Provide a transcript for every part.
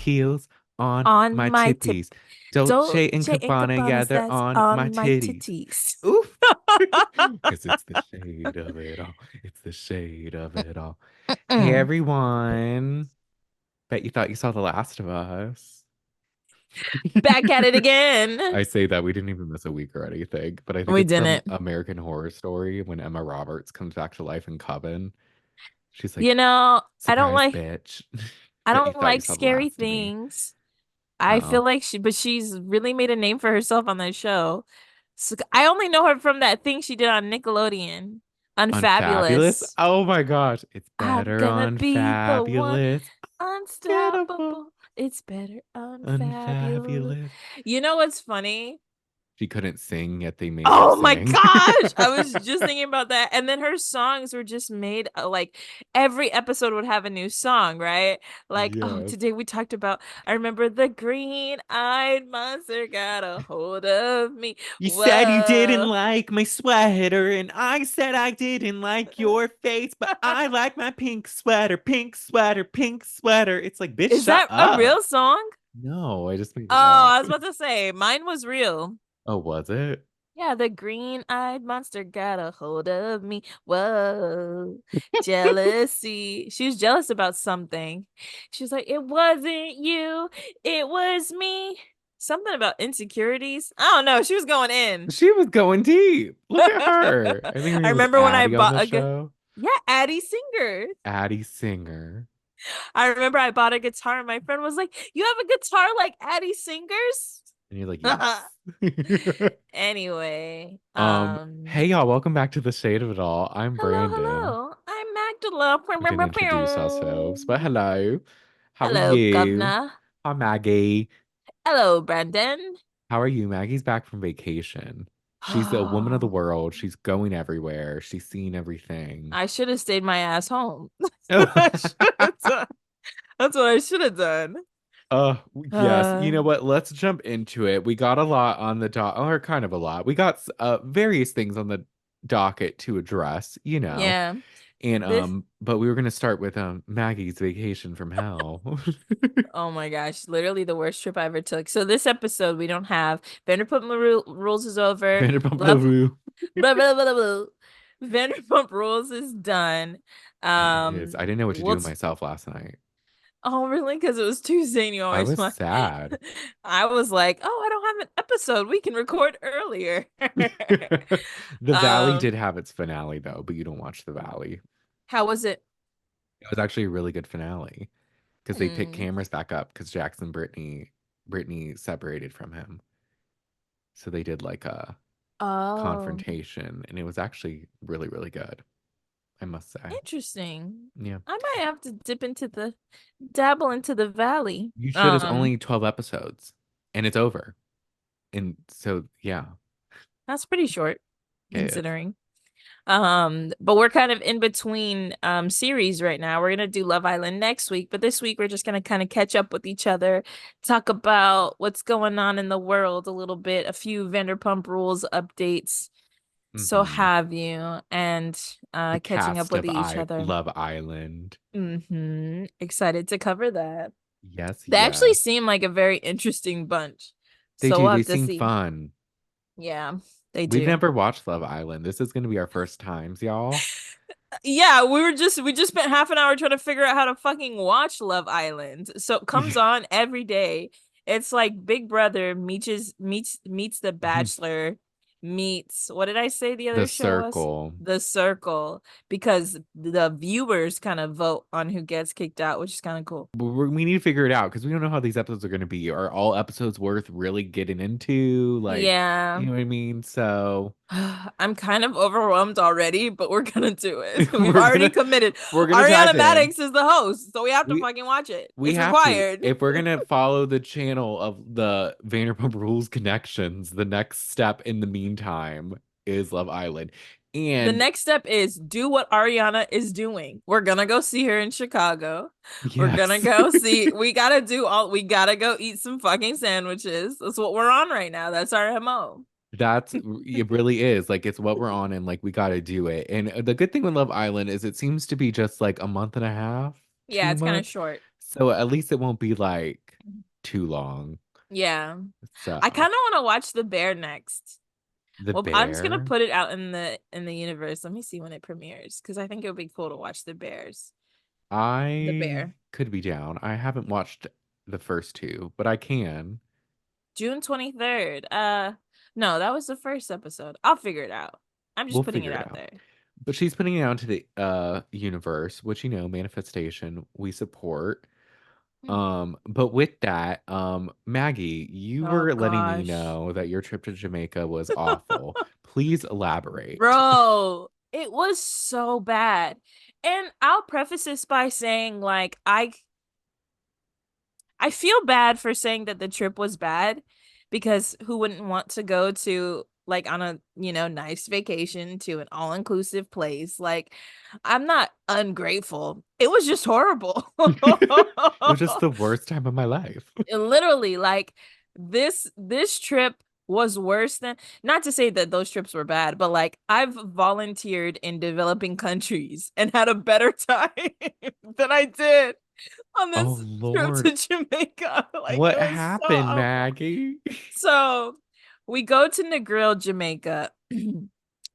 heels on On my my tip. titties. Dolce and Dolce and Gabbana, yeah, Gabbana's they're that's on my on my titties. titties. Oof. Because it's the shade of it all. It's the shade of it all. Hey, Mm. everyone. Bet you thought you saw The Last of Us. Back at it again. I say that we didn't even miss a week or anything, but I think We it's from didn't. American Horror Story when Emma Roberts comes back to life in Coven. She's You like, know, surprise, bitch. I Bet you don't thought you like saw the scary last of me. things. I Oh, feel like she's really made a name for herself on that show. So, I only know her from that thing she did on Nickelodeon, Unfabulous. Unfabulous. Oh my gosh. It's I'm better gonna on be the one Fabulous. Unforgettable. unstoppable. It's better unfabulous. Unfabulous. You know what's funny? She couldn't sing, yet they made her Oh my sing. gosh. I was just thinking about that. And then her songs were just made like every episode would have a new song, right? Like, oh, Yes. today we talked about, I remember the green-eyed monster got a hold of me. You said you didn't Whoa. like my sweater, and I said I didn't like your face, but I like my pink sweater, pink sweater, pink sweater. It's like, bitch, Is shut that a up. real song? No, I just made Oh, it up. I was about to say, mine was real. Oh, was it? Yeah, the green-eyed monster got a hold of me. Whoa, jealousy. She was jealous about something. She was like, "It wasn't you, it was me." Something about insecurities. I don't know. She was going in. She was going deep. Look at her. I think her I name was remember when I Addie on bought the a gu- show. yeah, Addie Singer. Addie Singer. I remember I bought a guitar and my friend was like, "You have a guitar like Addie Singer's?" And you're like, yes. Anyway, Hey y'all, welcome back to the Shade of It All. I'm hello, Brandon. hello. I'm Magdala. We didn't introduce ourselves, but hello. How are Hello, you? governor. Hi, Maggie. Hello, Brandon. How are you? Maggie's back from vacation. She's a woman of the world. She's going everywhere. She's seen everything. I should have stayed my ass home. I should have done. That's what I should have done. Uh, yes. Uh, You know what? Let's jump into it. We got a lot on the dock, or kind of a lot. We got various things on the docket to address, yeah. And This. but we were gonna start with Maggie's vacation from hell. Oh my gosh, literally the worst trip I ever took. So this episode we don't have Rules is over. Vanderpump Love LaRue. blah blah blah blah. Blah. Vanderpump Rules is done. It is. I didn't know what to do We'll with t- myself last night. Oh, really? Because it was Tuesday and you I always was want. sad. I was like, oh, I don't have an episode. We can record earlier. The Valley did Um, have its finale though, but you don't watch The Valley. how was it? It was actually a really good finale because they picked Mm. cameras back up because Jackson Brittany separated from him. So they did like a Oh, confrontation and it was actually really, really good, I must say. interesting. Yeah. I might have to dabble into the valley. You should. It's only 12 episodes and it's over. And so yeah, That's pretty short it is. considering. But we're kind of in between series right now. We're gonna do Love Island next week, but this week we're just gonna kind of catch up with each other, talk about what's going on in the world a little bit, a few Vanderpump Rules updates, so Hmm. have you, and The catching up cast with of each I other. Love Island. Excited to cover that. Yes, They actually yes. seem like a very interesting bunch. They So do. we'll They have to seem see. fun. Yeah, they We've do. never watched Love Island. This is going to be our first times, y'all. Yeah, we just spent half an hour trying to figure out how to fucking watch Love Island. So it comes on every day. It's like Big Brother meets The Bachelor meets, what did I say the The other show was? Circle. The Circle, because the viewers kind of vote on who gets kicked out, which is kind of cool. We need to figure it out because we don't know how these episodes are going to be. Are all episodes worth really getting into? Like, you Yeah. know what I mean? So I'm kind of overwhelmed already, but we're gonna do it. We've we're already gonna committed. we're gonna Ariana dive in. Madix is the host, so we have to We fucking watch it. we It's have to. required. If we're gonna follow the channel of the Vanderpump Rules connections, the next step in the meantime is Love Island. The And next step is do what Ariana is doing. We're gonna go see her in Chicago. We're gonna yes. go see. We gotta go eat some fucking sandwiches. That's what we're on right now. That's our MO. It really is like it's what we're on and like we got to do it. And the good thing with Love Island is it seems to be just like a month and a half, Yeah, two it's kind of months. short. So at least it won't be like too long. Yeah. I So kind of want to watch The Bear next. the Well, I'm just gonna bear, put it out in the universe. Let me see when it premieres because I think it would be cool to watch The I Bear. could be down. I haven't watched the first two, but I can. June 23rd. No, that was the first episode. I'll figure it out. I'm just We'll putting it figure it out out. there. But she's putting it out to the universe, which manifestation we support. Hmm. But with that, Maggie, you Oh were letting me gosh. know that your trip to Jamaica was awful. Please elaborate. Bro, it was so bad. And I'll preface this by saying like I feel bad for saying that the trip was bad because who wouldn't want to go to like on a, nice vacation to an all-inclusive place? Like I'm not ungrateful. It was just horrible. It was just the worst time of my life. Literally, like this trip was worse than, not to say that those trips were bad, but like I've volunteered in developing countries and had a better time than I did on Oh this trip Lord, to Jamaica. Like it what was so happened, awful. Maggie? So we go to Negril, Jamaica.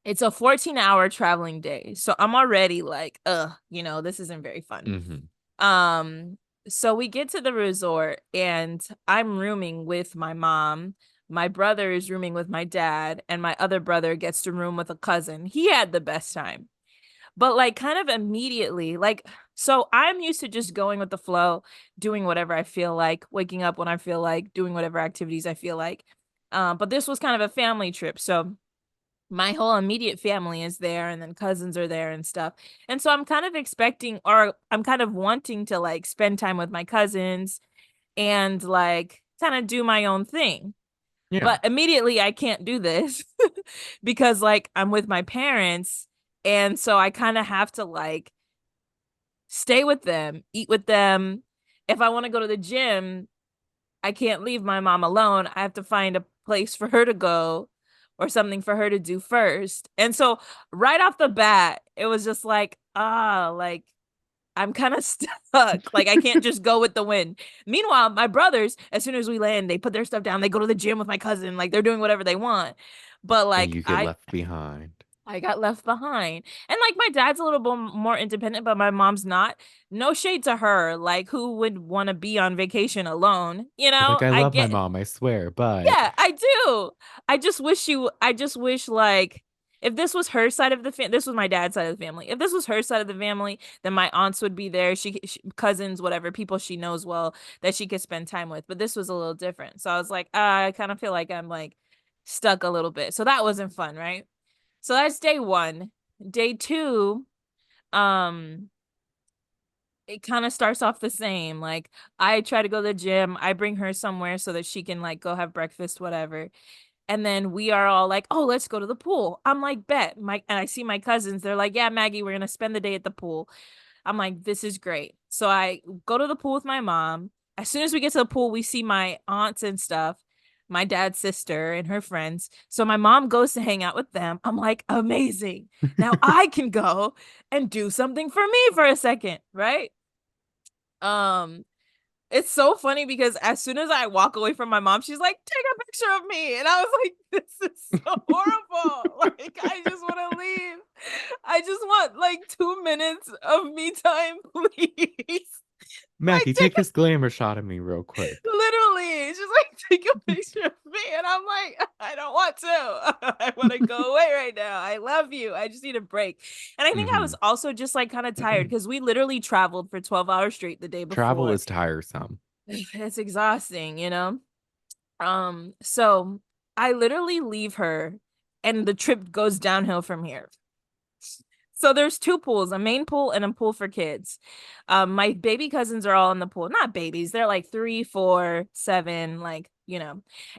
It's a 14-hour traveling day. So I'm already like, this isn't very fun. hmm Um, so we get to the resort and I'm rooming with my mom. My brother is rooming with my dad, and my other brother gets to room with a cousin. He had the best time. But like kind of immediately, like so I'm used to just going with the flow, doing whatever I feel like, waking up when I feel like, doing whatever activities I feel like. But this was kind of a family trip. So my whole immediate family is there and then cousins are there and stuff. And so I'm kind of expecting, or I'm kind of wanting to like spend time with my cousins and like kind of do my own thing. Yeah. But immediately I can't do this because like I'm with my parents, and so I kind of have to like stay with them, eat with them. If I want to go to the gym, I can't leave my mom alone. I have to find a place for her to go or something for her to do first. And so right off the bat, it was just like, like I'm kind of stuck. Like I can't just go with the wind. Meanwhile, my brothers, as soon as we land, they put their stuff down. They go to the gym with my cousin. Like they're doing whatever they want. But And like you get left behind. I got left behind. And like my dad's a little bit more independent, but my mom's not. No shade to her. Like who would want to be on vacation alone? You're like, I I love my get, mom, I swear, but yeah, I do. I just wish like if this was her side of the family, this was my dad's side of the family. If this was her side of the family, then my aunts would be there. Cousins, whatever, people she knows well that she could spend time with. But this was a little different. So I was like, I kind of feel like I'm like stuck a little bit. So that wasn't fun, right? So that's day one. Day two, um, it kind of starts off the same. Like I try to go to the gym. I bring her somewhere so that she can like go have breakfast, whatever. And then we are all like, "Oh, let's go to the pool." I'm like, "Bet." And I see my cousins. They're like, "Yeah, Maggie, we're gonna spend the day at the pool." I'm like, "This is great." So I go to the pool with my mom. As soon as we get to the pool, we see my aunts and stuff, my dad's sister and her friends. So my mom goes to hang out with them. I'm like, "Amazing. Now I can go and do something for me for a second, right?" Um, it's so funny because as soon as I walk away from my mom, she's like, "Take a picture of me." And I was like, "This is so horrible. Like, I just want to leave. I just want like 2 minutes of me time, please." Like, Maggie, take this glamour shot of me real quick. literally, she's like, "Take a picture of me." And I'm like, "I don't want to. I want to go away right now. I love you. I just need a break." And I think I hmm was also just like kind of tired because we literally traveled for 12 hours straight the day Travel before. is tiresome. It's exhausting, you know? So I literally leave her and the trip goes downhill from here. So there's two pools, a main pool and a pool for kids. My baby cousins are all in the pool. Not babies, they're like 3, 4, 7, like,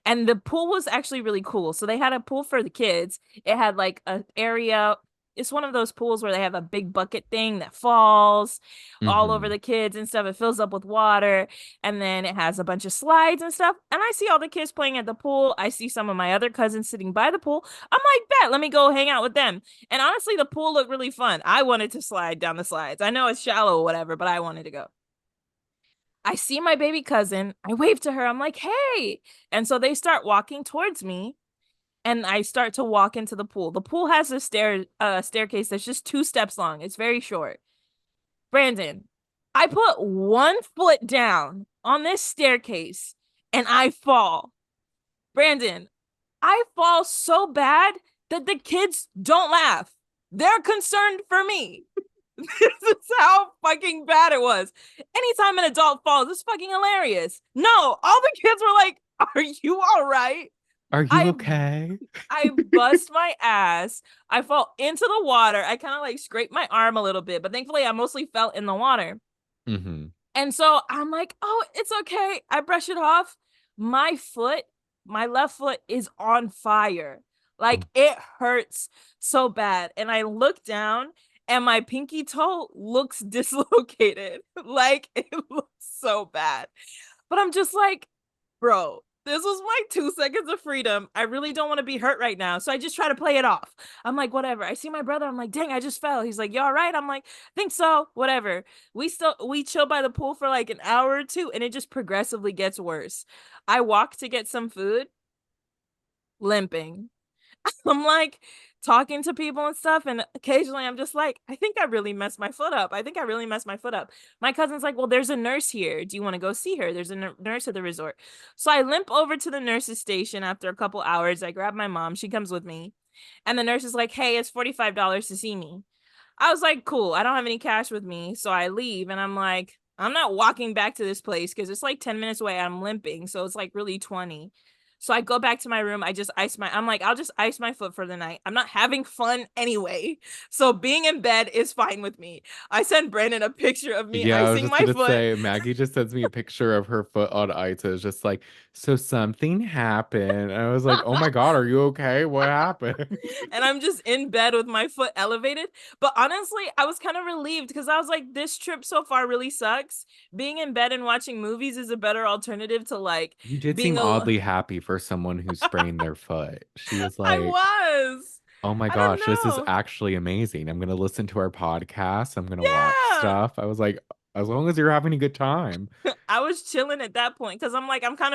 And the pool was actually really cool. So they had a pool for the kids. It had like an area. It's one of those pools where they have a big bucket thing that falls all over hmm the kids and stuff. It fills up with water, and then it has a bunch of slides and stuff. And I see all the kids playing at the pool. I see some of my other cousins sitting by the pool. I'm like, "Bet, let me go hang out with them." And honestly, the pool looked really fun. I wanted to slide down the slides. I know it's shallow or whatever, but I wanted to go. I see my baby cousin. I wave to her. I'm like, hey. And so they start walking towards me. And I start to walk into the pool. The pool has a staircase that's just 2 steps long. It's very short. Brandon, I put one foot down on this staircase and I fall. Brandon, I fall so bad that the kids don't laugh. They're concerned for me. This is how fucking bad it was. Anytime an adult falls, it's fucking hilarious. No, all the kids were like, "Are you all right?" Are you I okay? I bust my ass. I fall into the water. I kind of like scraped my arm a little bit, but thankfully I mostly fell in the water. Mm-hmm. And so I'm like, oh, it's okay. I brush it off. My foot, my left foot is on fire. Oh, Like it hurts so bad. And I look down and my pinky toe looks dislocated. Like it looks so bad. But I'm just like, bro, this was my 2 seconds of freedom. I really don't want to be hurt right now. So I just try to play it off. I'm like, whatever. I see my brother. I'm like, dang, I just fell. He's like, you all right? I'm like, think so. Whatever. We chill by the pool for like an hour or two, and it just progressively gets worse. I walk to get some food, limping. I'm like talking to people and stuff, and occasionally I'm just like, I think I really messed my foot up. I think I really messed my foot up. My cousin's like, well, there's a nurse here. Do you want to go see her? There's a nurse at the resort. So I limp over to the nurse's station after a couple hours. I grab my mom. She comes with me. And the nurse is like, hey, it's $45 to see me. I was like, cool. I don't have any cash with me. So I leave and I'm like, I'm not walking back to this place because it's like 10 minutes away. I'm limping. So it's like really 20. So I go back to my room. I'm like, I'll just ice my foot for the night. I'm not having fun anyway. So being in bed is fine with me. I sent Brandon a picture of me yeah, I was icing just my gonna foot. say, Maggie just sends me a picture of her foot on ice. It's just like, so something happened. And I was like, oh my God, are you okay? What happened? And I'm just in bed with my foot elevated. But honestly, I was kind of relieved because I was like, this trip so far really sucks. Being in bed and watching movies is a better alternative to like You did being seem a. oddly happy for someone who sprained their foot. She was I like, was. oh my I don't gosh, this is know. actually amazing. I'm gonna listen to our podcast. I'm gonna watch Yeah. stuff. I was like, as long as you're having a good time. I was chilling at that point because I'm like, I'm kind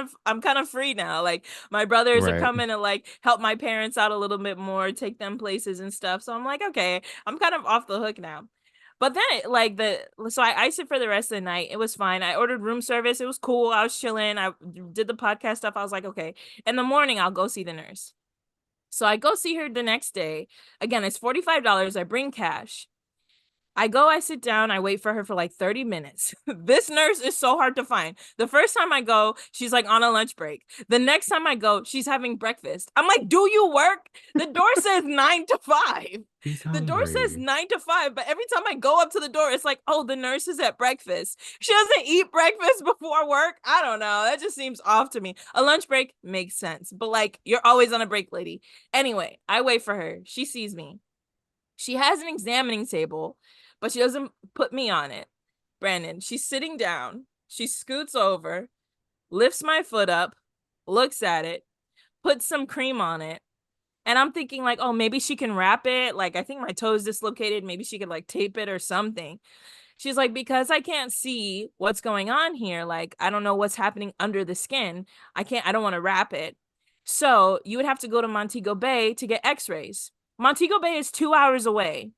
of free now. Like my brothers are Right. coming to like help my parents out a little bit more, take them places and stuff. So I'm like, okay, I'm kind of off the hook now. But then so I iced it for the rest of the night. It was fine. I ordered room service. It was cool. I was chilling. I did the podcast stuff. I was like, okay. In the morning, I'll go see the nurse. So I go see her the next day. Again, it's $45. I bring cash. I go, I sit down, I wait for her for like 30 minutes. This nurse is so hard to find. The first time I go, she's like on a lunch break. The next time I go, she's having breakfast. I'm like, do you work? The door says 9 to 5. He's The door says hungry. 9 to 5, but every time I go up to the door, it's like, oh, the nurse is at breakfast. She doesn't eat breakfast before work. I don't know. That just seems off to me. A lunch break makes sense, but like, you're always on a break, lady. Anyway, I wait for her. She sees me. She has an examining table, but she doesn't put me on it. Brandon, she's sitting down. She scoots over, lifts my foot up, looks at it, puts some cream on it. And I'm thinking, like, oh, maybe she can wrap it. Like, I think my toe is dislocated. Maybe she could, like, tape it or something. She's like, because I can't see what's going on here. Like, I don't know what's happening under the skin. I don't want to wrap it. So you would have to go to Montego Bay to get x rays. Montego Bay is 2 hours away.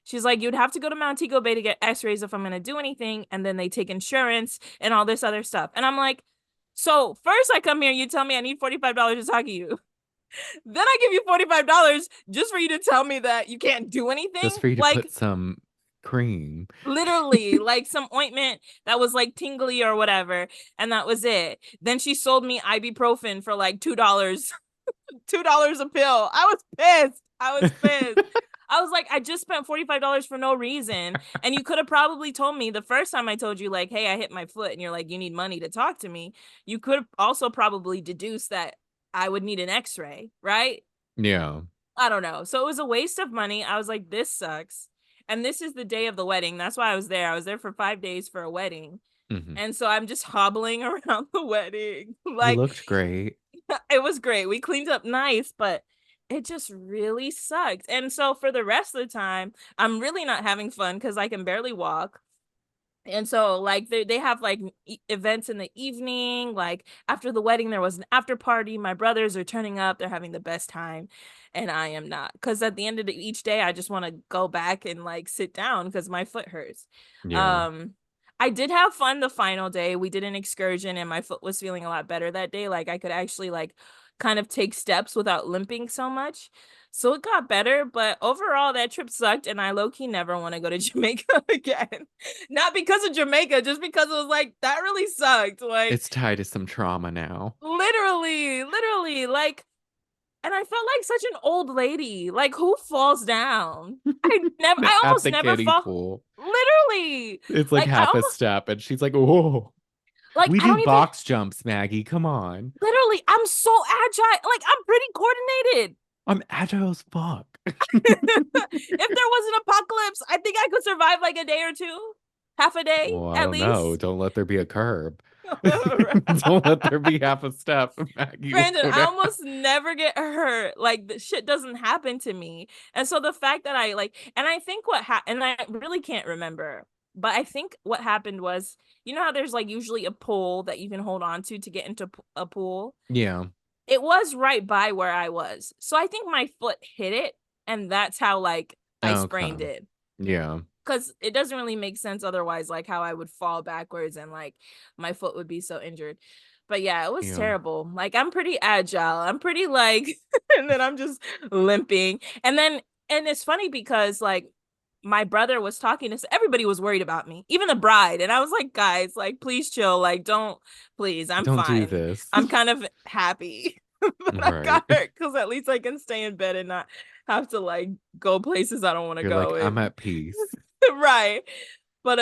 She's like, you'd have to go to Montego Bay to get x-rays if I'm going to do anything. And then they take insurance and all this other stuff. And I'm like, so first I come here, you tell me I need $45 to talk to you. Then I give you $45 just for you to tell me that you can't do anything. Just for you to Like put some cream. literally, like some ointment that was like tingly or whatever. And that was it. Then she sold me ibuprofen for like $2. $2 a pill. I was pissed. I was pissed. I was like, I just spent $45 for no reason. And you could have probably told me the first time I told you, like, hey, I hit my foot, and you're like, you need money to talk to me. You could have also probably deduced that I would need an x-ray, right? Yeah. I don't know. So it was a waste of money. I was like, this sucks. And this is the day of the wedding. That's why I was there. I was there for 5 days for a wedding. Hmm. And so I'm just hobbling around the wedding. You Like, looked great. it was great. We cleaned up nice, but it just really sucked. And so for the rest of the time, I'm really not having fun because I can barely walk. And so like they have like events in the evening, like after the wedding there was an after party. My brothers are turning up, they're having the best time, and I am not, because at the end of each day I just want to go back and like sit down because my foot hurts. Yeah. um I did have fun the final day. We did an excursion and my foot was feeling a lot better that day. Like I could actually like kind of take steps without limping so much. So it got better, but overall that trip sucked and I low key never want to go to Jamaica again. Not because of Jamaica, just because it was like that really sucked. Like It's tied to some trauma now. literally, like, and I felt like such an old lady. Like who falls down? I At almost the never kiddie fall. pool. Literally, It's like like I half a almost step, and she's like, "Whoa, like we I do don't even. box jumps, Maggie. Come on. Literally, I'm so agile. Like I'm pretty coordinated. I'm agile as fuck." If there was an apocalypse, I think I could survive like a day or two, half a day Well, I at don't know. least. Don't let there be a curb. Don't let there be half a step. Maggie will Brandon, go I down. almost never get hurt. Like the shit doesn't happen to me. And so the fact that I like, and I think what happened, and I really can't remember, but I think what happened was, you know how there's like usually a pole that you can hold on to get into a pool? Yeah. It was right by where I was. So I think my foot hit it, and that's how like I Okay. sprained it. Yeah. Because it doesn't really make sense otherwise, like how I would fall backwards and like my foot would be so injured. But yeah, it was Yeah. terrible. Like I'm pretty agile. I'm pretty like, and then I'm just limping. And it's funny because like my brother was talking to everybody was worried about me, even the bride. And I was like, guys, like, please chill. Like, don't, please, I'm Don't do fine. this. I'm kind of happy that I Right. got hurt because at least I can stay in bed and not have to like go places I don't want to You're like, go. I'm at peace. Right. But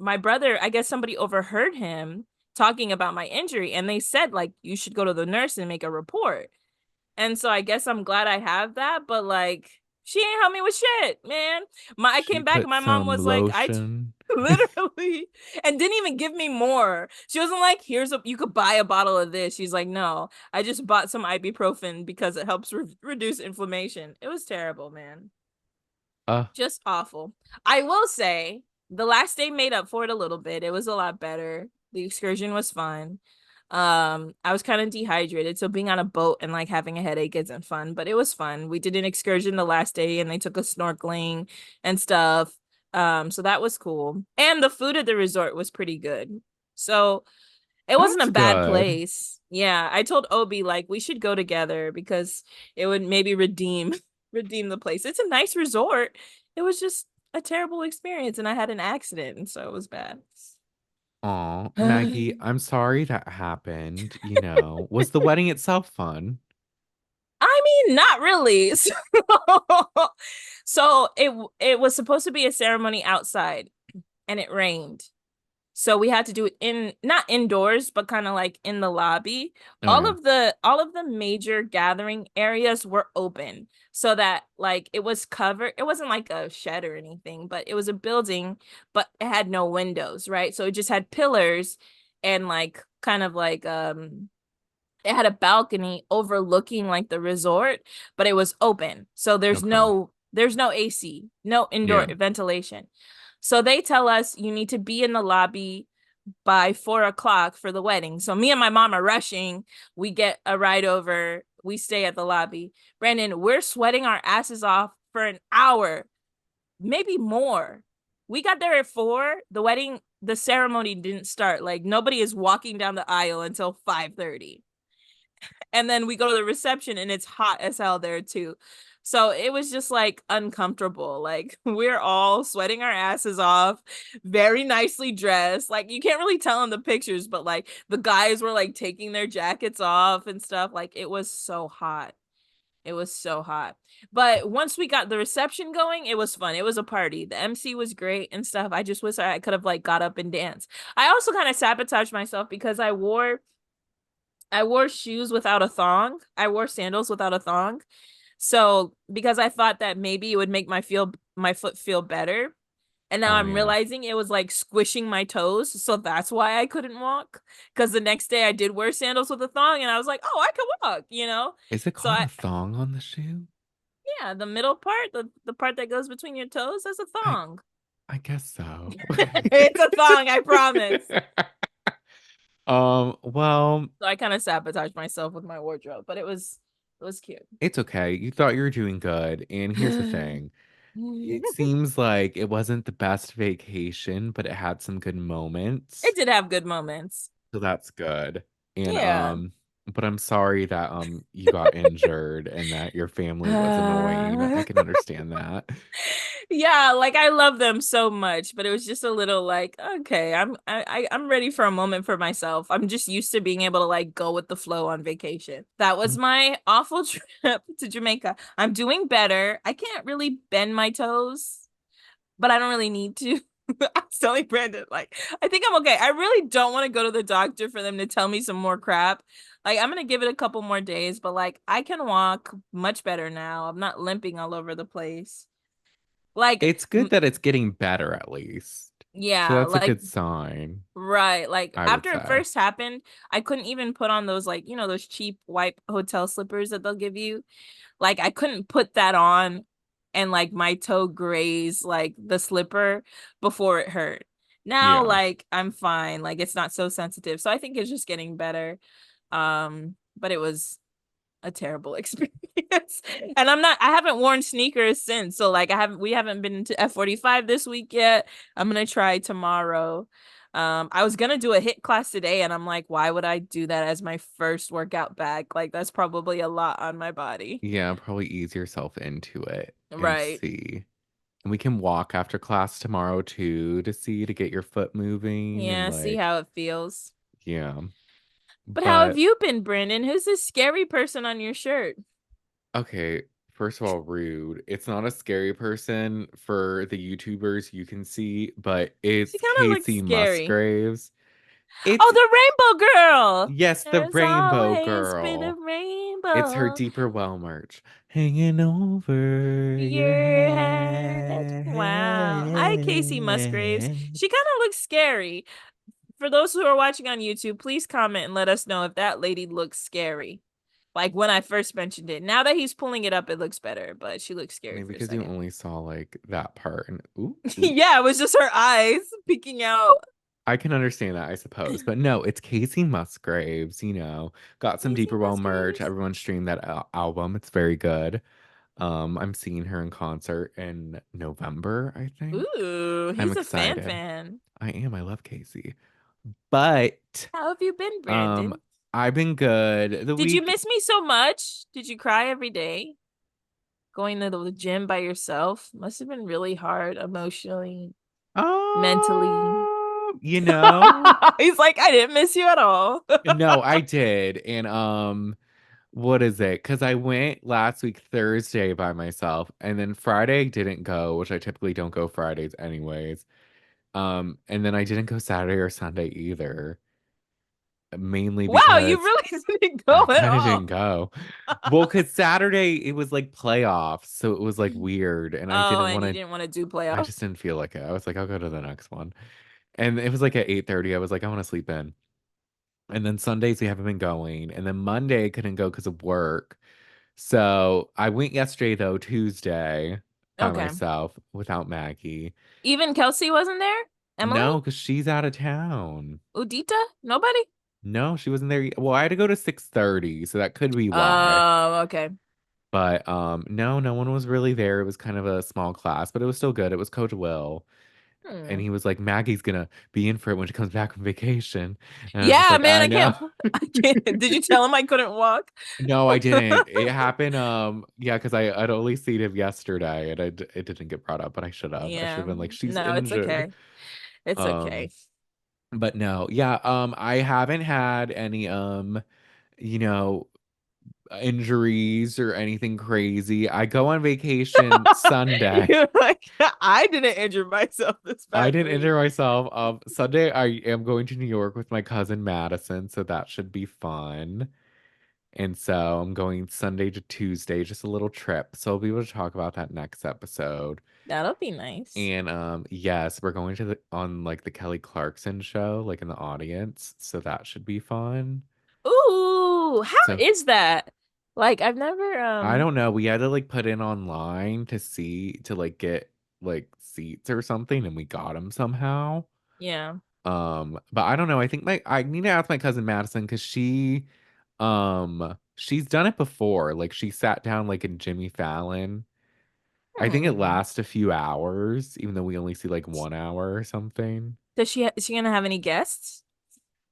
my brother, I guess somebody overheard him talking about my injury and they said like you should go to the nurse and make a report. And so I guess I'm glad I have that, but like she ain't help me with shit, man. I She came back and put my mom some was like, lotion. literally, and didn't even give me more. She wasn't like, here's a you could buy a bottle of this. She's like, no, I just bought some ibuprofen because it helps reduce inflammation. It was terrible, man. Uh, Just awful. I will say the last day made up for it a little bit. It was a lot better. The excursion was fun. I was kind of dehydrated, so being on a boat and like having a headache isn't fun, but it was fun. We did an excursion the last day and they took us snorkeling and stuff. So that was cool. And the food at the resort was pretty good. So it wasn't a that's bad good. place. Yeah, I told Obi like we should go together because it would maybe redeem the place. It's a nice resort. It was just a terrible experience and I had an accident and so it was bad. Aw, Maggie, I'm sorry that happened. Was the wedding itself fun? I mean, not really. So it was supposed to be a ceremony outside and it rained. So we had to do it in not indoors, but kind of like in the lobby. Okay. All of the major gathering areas were open so that like it was covered. It wasn't like a shed or anything, but it was a building, but it had no windows, right? So it just had pillars and like kind of like it had a balcony overlooking like the resort, but it was open. So Okay. there's no AC, no indoor Yeah. ventilation. So they tell us you need to be in the lobby by 4 o'clock for the wedding. So me and my mom are rushing. We get a ride over. We stay at the lobby. Brandon, we're sweating our asses off for an hour, maybe more. We got there at 4. The ceremony didn't start. Like nobody is walking down the aisle until 5:30. And then we go to the reception and it's hot as hell there too. So it was just like uncomfortable. Like we're all sweating our asses off, very nicely dressed. Like you can't really tell in the pictures, but like the guys were like taking their jackets off and stuff. Like it was so hot. It was so hot. But once we got the reception going, it was fun. It was a party. The MC was great and stuff. I just wish I could have like got up and danced. I also kind of sabotaged myself because I wore shoes without a thong. I wore sandals without a thong. So because I thought that maybe it would make my foot feel better. And now Oh I'm yeah. realizing it was like squishing my toes. So that's why I couldn't walk. Because the next day I did wear sandals with a thong and I was like, oh, I can walk. Is it So called a thong on the shoe? yeah, the middle part, the part that goes between your toes, that's a I thong. I guess so. It's a thong, I promise. Well, So I kind of sabotaged myself with my wardrobe, but it was cute. it's okay. You thought you were doing good. And here's the thing. It seems like it wasn't the best vacation, but it had some good It moments. did have good moments. So that's good. And Yeah. but I'm sorry that you got injured and that your family was annoying. I Uh, can understand that. yeah, like I love them so much, but it was just a little like, okay, I'm ready for a moment for myself. I'm just used to being able to like go with the flow on vacation. That was my awful trip to Jamaica. I'm doing better. I can't really bend my toes, but I don't really need to. I was telling Brandon, like, I think I'm okay. I really don't want to go to the doctor for them to tell me some more crap. Like, I'm gonna give it a couple more days, but like, I can walk much better now. I'm not limping all over the place. Like, It's good that it's getting better at least. So yeah, that's a like, good sign, right. Like, I would after it say. first happened, I couldn't even put on those, like, those cheap white hotel slippers that they'll give you. Like I couldn't put that on and like my toe graze like the slipper before it hurt. Now Yeah. like I'm fine. Like it's not so sensitive. So I think it's just getting better. But it was a terrible experience. And I haven't worn sneakers since. So like we haven't been to F45 this week yet. I'm gonna try tomorrow. I was gonna do a hit class today and I'm like, why would I do that as my first workout bag? Like that's probably a lot on my body. Yeah, probably ease yourself into it and Right. see. And we can walk after class tomorrow too to get your foot moving and Yeah, see like, how it feels. yeah. But how have But you been, Brandon? Who's this scary person on your shirt? okay, first of all, rude. It's not a scary person for the YouTubers you can see, but She it's kind of looks Casey scary. Musgraves. It's Oh, the rainbow girl. yes, the There's Rainbow always been a Girl. It's her rainbow. Deeper Well merch hanging over your Your head. Wow. Hi, Casey Musgraves. head. She kind of looks scary. For those who are watching on YouTube, please comment and let us know if that lady looks scary. Like when I first mentioned it. Now that he's pulling it up, it looks better, but she looks scary Maybe for a because you second. only saw like that part and ooh, ooh. Yeah, it was just her eyes peeking out. I can understand that, I suppose. But no, it's Casey Musgraves, got some Casey Deeper Well merch. Musgraves. Everyone streamed that album. It's very good. I'm seeing her in concert in November, I think. Ooh, I'm he's a fan excited. fan. I am. I love Casey. But How have you been, um Brandon? I've been good. The Did you week miss me so much? Did you cry every day? Going to the gym by yourself must have been really hard emotionally, mentally. you know, He's like, I didn't miss you at all. no, I did. And what is it? Because I went last week Thursday by myself, and then Friday didn't go, which I typically don't go Fridays anyways. And then I didn't go Saturday or Sunday either, mainly Wow, you because really didn't go I at kind of didn't all. go. Well, because Saturday it was like playoffs, so it was like weird, and I Oh, didn't and want you to. didn't want to do I playoffs. just didn't feel like it. I was like, I'll go to the next one, and it was like at 8:30. I was like, I want to sleep in. And then Sundays we haven't been going, and then Monday I couldn't go because of work. So I went yesterday though, Tuesday, by Okay. myself without Maggie. Even Kelsey wasn't there? Emily? No, because she's out of town. Udita? Nobody? No, she wasn't there. Well, I had to go to 6:30, so that could be why. Oh, okay. But no, no one was really there. It was kind of a small class, but it was still good. It was Coach Will, and Hmm. he was like, Maggie's gonna be in for it when she comes back from vacation. And I was just Yeah, like, man, I I know. can't. I can't. Did you tell him I couldn't walk? No, I didn't. It happened, yeah, because I'd only seen him yesterday, and it didn't get brought up, but I should have. I should Yeah. have been like, she's No, it's injured. okay. It's Um, okay. but no, yeah, I haven't had any you know, injuries or anything crazy. I go on vacation Sunday. You're like, I didn't injure myself this I past didn't week. injure myself. Sunday I am going to New York with my cousin Madison, so that should be fun. And so I'm going Sunday to Tuesday, just a little trip. So I'll be able to talk about that next episode. That'll be nice. And yes, we're going to on like the Kelly Clarkson show, like in the audience. So that should be fun. Ooh, how So is that? Like, I've never I don't know. We had to like put in online to see to like get. like seats or something and we got them somehow. Yeah. But I don't know. I need to ask my cousin Madison because she's done it before. Like she sat down like in Jimmy Fallon. I think it Hmm. lasts a few hours, even though we only see like 1 hour or something. Is she gonna have any guests?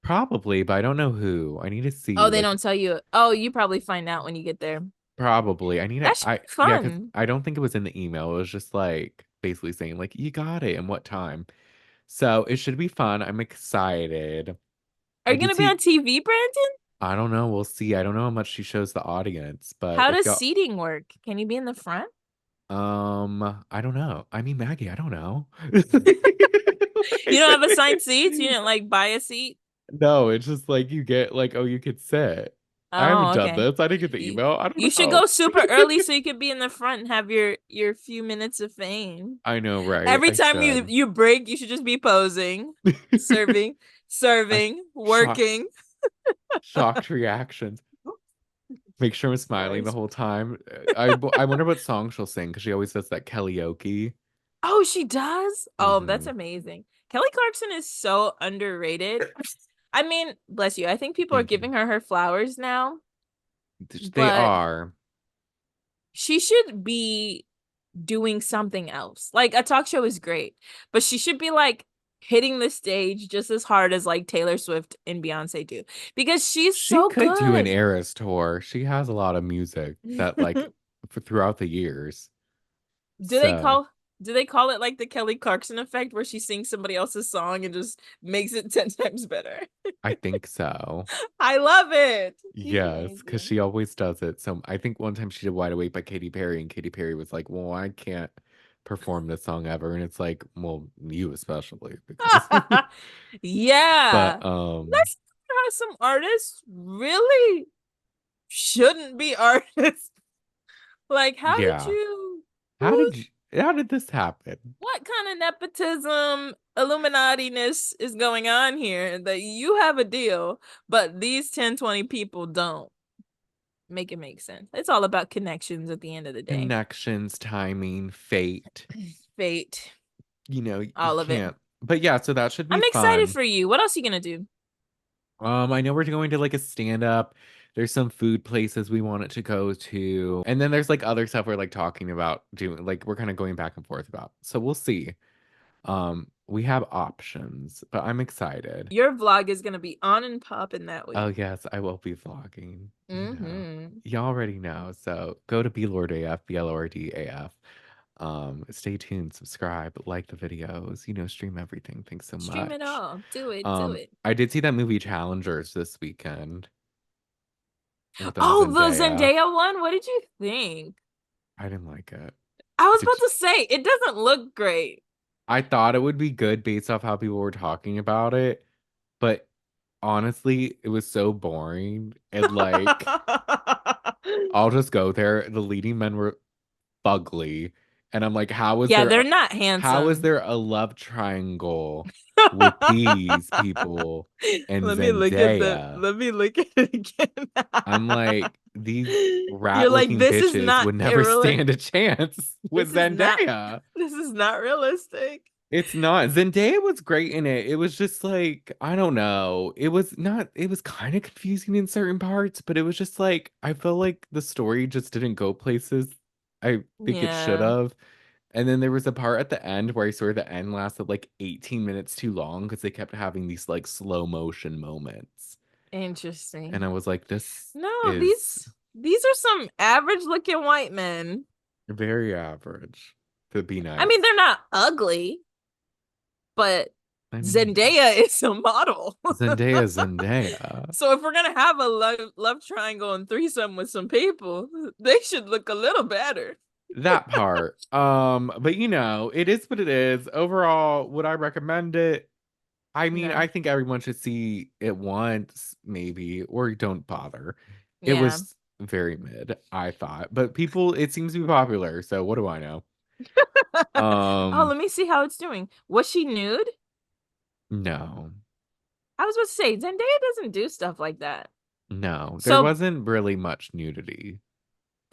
Probably, but I don't know who. I need to see. Oh, they Like don't tell you. Oh, you probably find out when you get there. probably. That should I be yeah, because fun. I don't think it was in the email. It was just like basically saying like you got it and what time. So it should be fun. I'm excited. Are I you did gonna be see on TV, Brandon? I don't know. We'll see. I don't know how much she shows the audience, but How if does y'all, seating work? Can you be in the front? I don't know. I mean, Maggie, I don't know. You don't have assigned seats? You didn't like buy a seat? No, it's just like you get like, oh, you could sit. I haven't Oh, done okay. this. I didn't get the You email. I you don't should go know. super early so you could be in the front and have your few minutes of fame. I know, right? Every I time should. you break, you should just be posing, serving, I serving, shocked, working. shocked reactions. Make sure I'm smiling the Christ. whole time. I wonder what song she'll sing because she always does that karaoke. Oh, she does? Oh, that's Hmm. amazing. Kelly Clarkson is so underrated. I mean, bless you. I think people are Thank you. giving her flowers now, They but are. she should be doing something else. Like a talk show is great, but she should be like hitting the stage just as hard as like Taylor Swift and Beyonce do because she's She so could do an good. Eras tour. She has a lot of music that like for throughout the years. Do they So call do they call it like the Kelly Clarkson effect where she sings somebody else's song and just makes it 10 times better? I think so. I love it. She's Yes, because amazing. she always does it. So I think one time she did Wide Awake by Katy Perry, and Katy Perry was like, well, I can't perform this song ever. And it's like, well, you especially because Yeah. but Let's how some artists really shouldn't be artists. Like, how did yeah. you who's How did this happen? what kind of nepotism Illuminati-ness is going on here that you have a deal, but these 10, 20 people don't? Make it make sense. It's all about connections at the end of the day. Connections, timing, fate. Fate, You all of it. can't. But yeah, so that should be I'm excited fun. for you. What else are you gonna do? I know we're going to like a stand up. There's some food places we wanted to go to. And then there's like other stuff we're like talking about doing, like we're kind of going back and forth about. So we'll see. We have options, but I'm excited. Your vlog is gonna be on and popping that Oh week. yes, I will be vlogging, you know. Mm-hmm. You already know. So go to Blord AF, BLORD AF. Stay tuned, subscribe, like the videos, stream everything. Thanks so Stream it much. all. Do it. Do it. I did see that movie Challengers this weekend with Oh, the Zendaya. Zendaya one. What did you think? I didn't like it. I was Did about you? to say it doesn't look great. I thought it would be good based off how people were talking about it, but honestly, it was so boring. And like, I'll just go there. The leading men were fugly, and I'm like, Yeah, they're not how is handsome. there a love triangle with these people and Let me look at the Zendaya? let me look at it again. I'm like, these You're like, rat-looking this is bitches not would never irreal. stand a chance with This is not Zendaya. this is not realistic. It's not. Zendaya was great in it. It was just like, I don't know. It was kind of confusing in certain parts, but it was just like, I felt like the story just didn't go places I think it should Yeah, have. And then there was a part at the end where I swear the end lasted like 18 minutes too long because they kept having these like slow motion moments. And I interesting. was like, this No, is these are some average looking white men. very average to be I mean, nice. they're not ugly, but I mean, Zendaya is a model. Zendaya, Zendaya. So if we're gonna have a love triangle and threesome with some people, they should look a little better. That part. But it is what it is. Overall, would I recommend it? I mean, No. I think everyone should see it once, maybe, or don't bother. It Yeah. was very mid, I thought. But people, it seems to be popular, so what do I know? Oh, Um, let me see how it's doing. Was she nude? no. I was about to say Zendaya doesn't do stuff like that. No. There So wasn't really much nudity.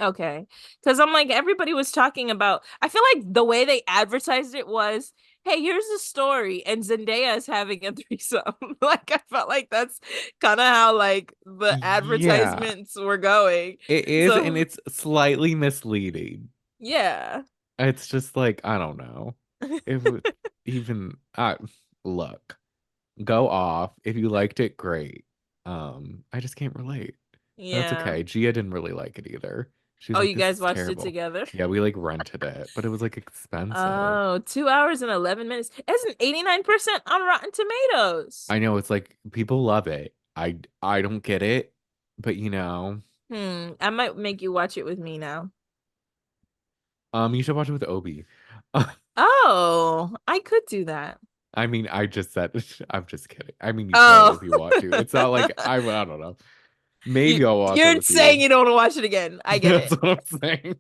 Okay. Because I'm like, everybody was talking about, I feel like the way they advertised it was, hey, here's the story, and Zendaya is having a threesome. Like, I felt like that's kind of how like the Yeah, advertisements were going. it is, and So, it's slightly misleading. yeah. It's just like, I don't know. If even look, go off. If you liked it, great. I just can't relate. That's Yeah. okay. Gia didn't really like it either. She's Oh, like, you this guys is watched it terrible. together? Yeah, we like rented it, but it was like expensive. Oh, 2 hours and 11 minutes. It's an 89% on Rotten Tomatoes. I know it's like people love it. I don't get it, but I might make you watch it with me now. you should watch it with Obi. Oh, I could do that. I mean, I just said I'm just kidding. I mean, you could Oh. if you want to. It's not like I don't know. You Maybe I'll watch it you're with saying you. you don't want to watch it again. I get That's it. what I'm saying.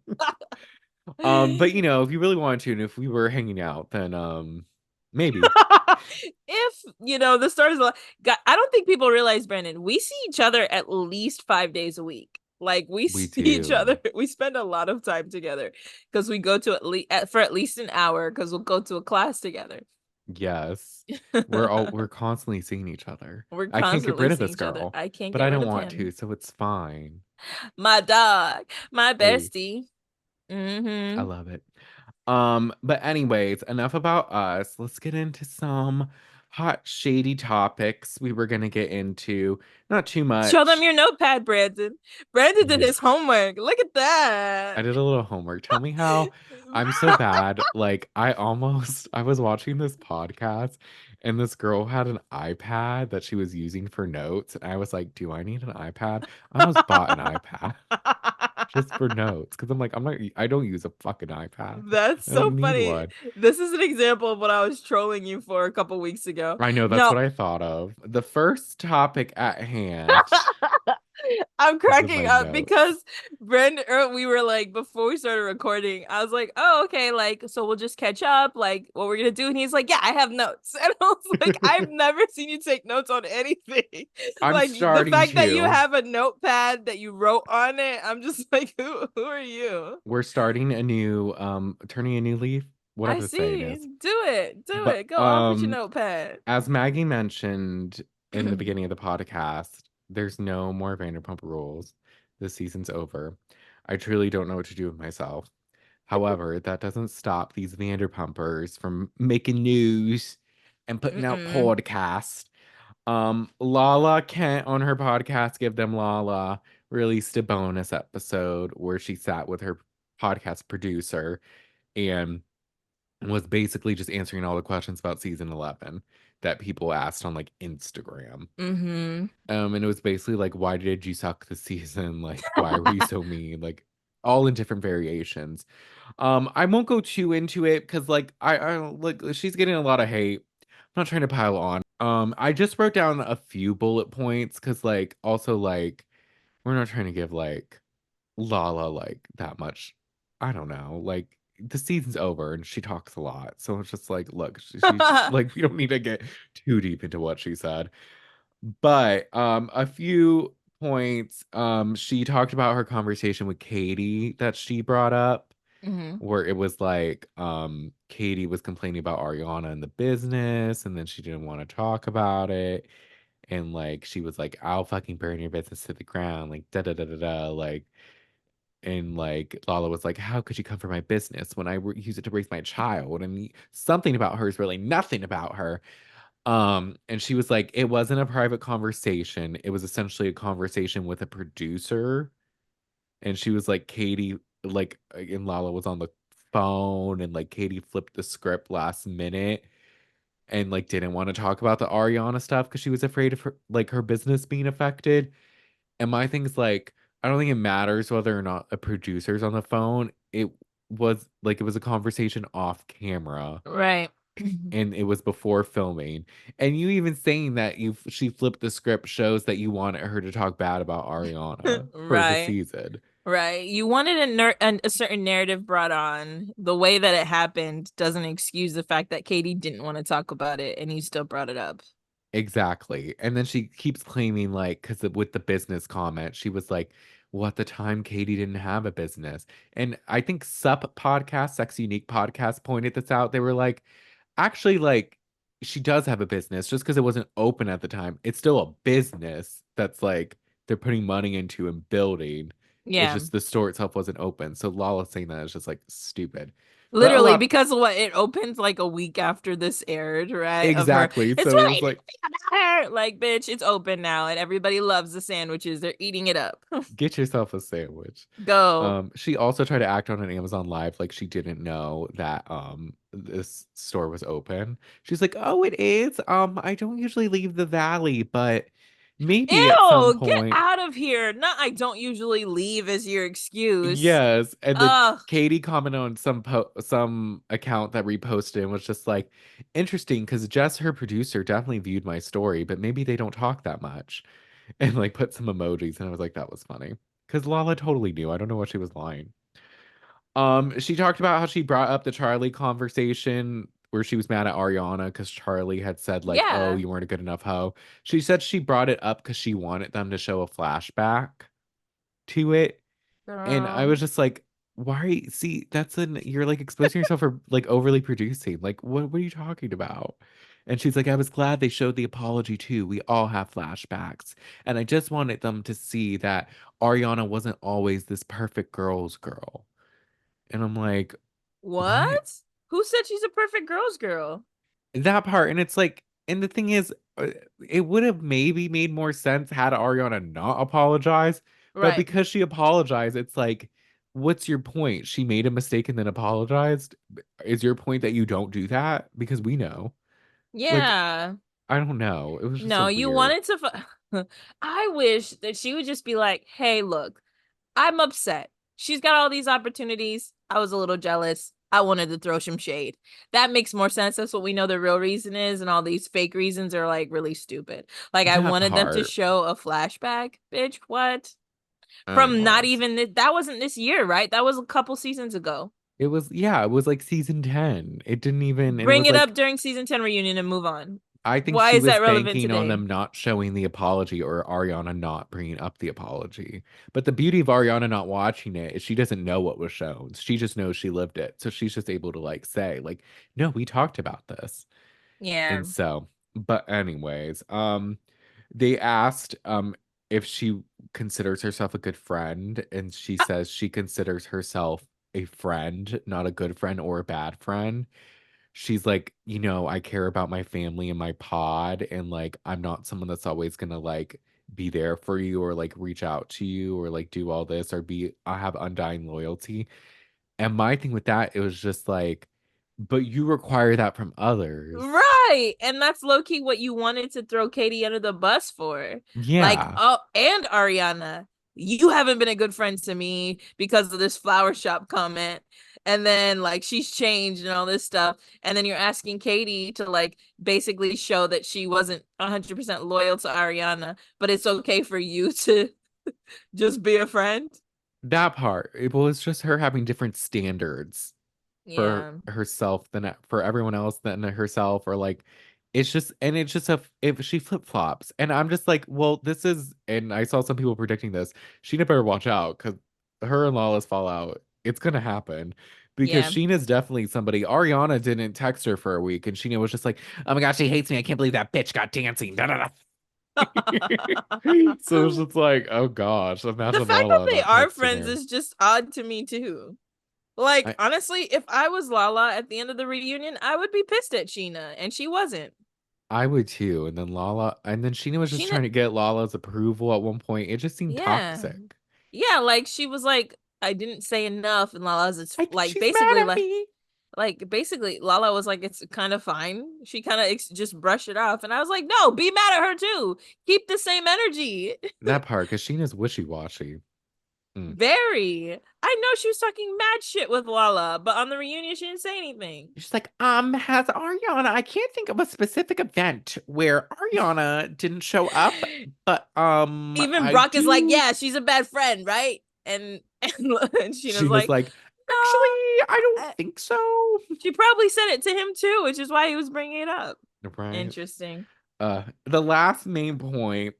But if you really wanted to, and if we were hanging out, then maybe If the stars I don't think people realize, Brandon, we see each other at least 5 days a week. Like we we see each other, do. we spend a lot of time together because we go to for at least an hour because we'll go to a class together. Yes. We're constantly seeing each other. We're I can't get constantly rid of seeing this each other. girl, I can't but get I rid don't of want to, him. so it's fine. My dog, my Hey, bestie. I Mm-hmm. love it. But anyways, enough about us. Let's get into some hot, shady topics we were gonna get into. Not too Show them much. your notepad, Brandon. Brandon did Yeah. his homework. Look at I that. did a little homework. Tell me how I'm so bad. Like I was watching this podcast and this girl had an iPad that she was using for notes. And I was like, do I need an iPad? I almost bought an iPad just for notes. Cause I'm like, I don't use a fucking iPad. That's I so don't need funny. one. This is an example of what I was trolling you for a couple weeks ago. I know that's No, what I thought of. The first topic at hand. I'm These are cracking my up because notes. Brandon, we were like, before we started recording, I was like, oh, okay, like, so we'll just catch up, like, what we're gonna do. And he's like, yeah, I have notes. And I was like, I've never seen you take notes on anything. I'm Like, the starting fact that you to. have a notepad that you wrote on it, I'm just like, who are you? We're starting a new turning a new leaf, I whatever the saying see. is. Do it. Do But it. Go off with your notepad. as Maggie mentioned in the beginning of the podcast, there's no more Vanderpump Rules. This season's over. I truly don't know what to do with myself. However, that doesn't stop these Vanderpumpers from making news and putting out Mm-mm. podcasts. Lala Kent on her podcast, Give Them Lala, released a bonus episode where she sat with her podcast producer and was basically just answering all the questions about season 11 that people asked on like Instagram. Mm-hmm. And it was basically like, why did you suck this season? Like, why were you so mean? Like, all in different variations. I won't go too into it because like I like she's getting a lot of hate. I'm not trying to pile on. I just wrote down a few bullet points because like also like we're not trying to give like Lala like that much. I don't know. Like the season's over and she talks a lot. So it's just like, look, she's like we don't need to get too deep into what she said. But a few points. She talked about her conversation with Katie that she brought up Mm-hmm. where it was like Katie was complaining about Ariana and the business and then she didn't want to talk about it. And like she was like, I'll fucking burn your business to the ground, like da da da da da, like and like Lala was like, "How could you come for my business when I use it to raise my child?" And something about her is really nothing about her. And she was like, "It wasn't a private conversation. It was essentially a conversation with a producer." And she was like, "Katie, like, and Lala was on the phone, and like Katie flipped the script last minute." And like didn't want to talk about the Ariana stuff because she was afraid of her business being affected. And my thing is like, I don't think it matters whether or not a producer's on the phone. It was a conversation off camera Right. and it was before filming. And you even saying that she flipped the script shows that you wanted her to talk bad about Ariana for the Right. season. Right. You wanted a certain narrative brought on. The way that it happened doesn't excuse the fact that Katie didn't want to talk about it and you still brought it up. Exactly. And then she keeps claiming like, because with the business comment, she was like, well, at the time, Katie didn't have a business. And I think Sup podcast, Sex Unique podcast, pointed this out. They were like, actually, like, she does have a business just because it wasn't open at the time. It's still a business that's like they're putting money into and building. It's Yeah. just the store itself wasn't open. So Lala saying that is just like stupid. But a Literally, lot, because what it opens like a week after this aired, right? Of her, exactly. it's So it really was like, nothing about her. Like, bitch, it's open now, and everybody loves the sandwiches. They're eating it up. get yourself a sandwich. Go. She also tried to act on an Amazon Live like she didn't know that this store was open. She's like, "Oh, it is. I don't usually leave the valley, but maybe at some Ew, get point." out of here. Not I don't usually leave as your excuse. Yes, and the Ugh, Katie commented on some account that reposted and was just like, "Interesting, because Jess, her producer, definitely viewed my story, but maybe they don't talk that much." And like put some emojis, and I was like, "That was funny." Because Lala totally knew. I don't know what she was lying. She talked about how she brought up the Charlie conversation where she was mad at Ariana because Charlie had said, like, oh, yeah, you weren't a good enough hoe. She said she brought it up because she wanted them to show a flashback to it. And I girl. was just like, why? See, you're like exposing yourself for like overly producing. Like, what are you talking about? And she's like, I was glad they showed the apology too. We all have flashbacks. And I just wanted them to see that Ariana wasn't always this perfect girl's girl. And I'm like, what? What? Who said she's a perfect girl's girl? That part. And it's like, and the thing is, it would have maybe made more sense had Ariana not apologize. But Right. because she apologized, it's like, what's your point? She made a mistake and then apologized. Is your point that you don't do that? Because we know. Like, Yeah. I don't know. It was just so No, you weird. wanted I wish that she would just be like, "Hey, look, I'm upset. She's got all these opportunities. I was a little jealous. I wanted to throw some shade." That makes more sense. That's what we know the real reason is, and all these fake reasons are like really stupid. Like I That wanted them to part. show a flashback. Bitch, what? From not Anyways. even that wasn't this year, right? That was a couple seasons ago. It was, yeah, it was like season 10. It didn't even, and it Bring was it like, up during season 10 reunion and move on. I think Why she is was that relevant banking on today? them not showing the apology or Ariana not bringing up the apology. But the beauty of Ariana not watching it is she doesn't know what was shown. She just knows she lived it. So she's just able to like say, like, no, we talked about this. Yeah. And so, but anyways, they asked if she considers herself a good friend, and she says she considers herself a friend, not a good friend or a bad friend. She's like, I care about my family and my pod, and like, I'm not someone that's always gonna like be there for you or like reach out to you or like do all this or I have undying loyalty. And my thing with that, it was just like, but you require that from others. Right. And that's low key what you wanted to throw Katie under the bus for. Like, Yeah, oh, and Ariana, you haven't been a good friend to me because of this flower shop comment. And then, like, she's changed and all this stuff. And then you're asking Katie to, like, basically show that she wasn't 100% loyal to Ariana, but it's okay for you to just be a friend. that part. It was just her having different standards for Yeah. herself than for everyone else than herself, or like it's just a if she flip-flops, and I'm just like, well, this is, and I saw some people predicting this. Sheena better watch out because her and Lawless fallout, it's gonna happen. Because Yeah. Sheena's definitely somebody. Ariana didn't text her for a week, and Sheena was just like, "Oh my gosh, she hates me. I can't believe that bitch got dancing." Da, da, da. So it's just like, oh gosh, The imagine fact that Lala they not are texting friends her. is just odd to me too. Like, I honestly, if I was Lala at the end of the reunion, I would be pissed at Sheena, and she wasn't. I would too. And then Sheena was just Sheena, trying to get Lala's approval at one point. It just seemed yeah. toxic. Yeah, like she was like, I didn't say enough, and Lala's it's I think like she's mad basically at me. basically Lala was like, it's kind of fine. She kind of just brushed it off, and I was like, no, be mad at her too. Keep the same energy. That part, because Sheena's wishy-washy. Mm. Very. I know she was talking mad shit with Lala, but on the reunion she didn't say anything. She's like, has Ariana, I can't think of a specific event where Ariana didn't show up, but Even I Brock is like, do. yeah, she's a bad friend, right? And Sheena's Sheena's like, like, actually, no. I don't Uh, think so. She probably said it to him too, which is why he was bringing it up. Right. Interesting. The last main point.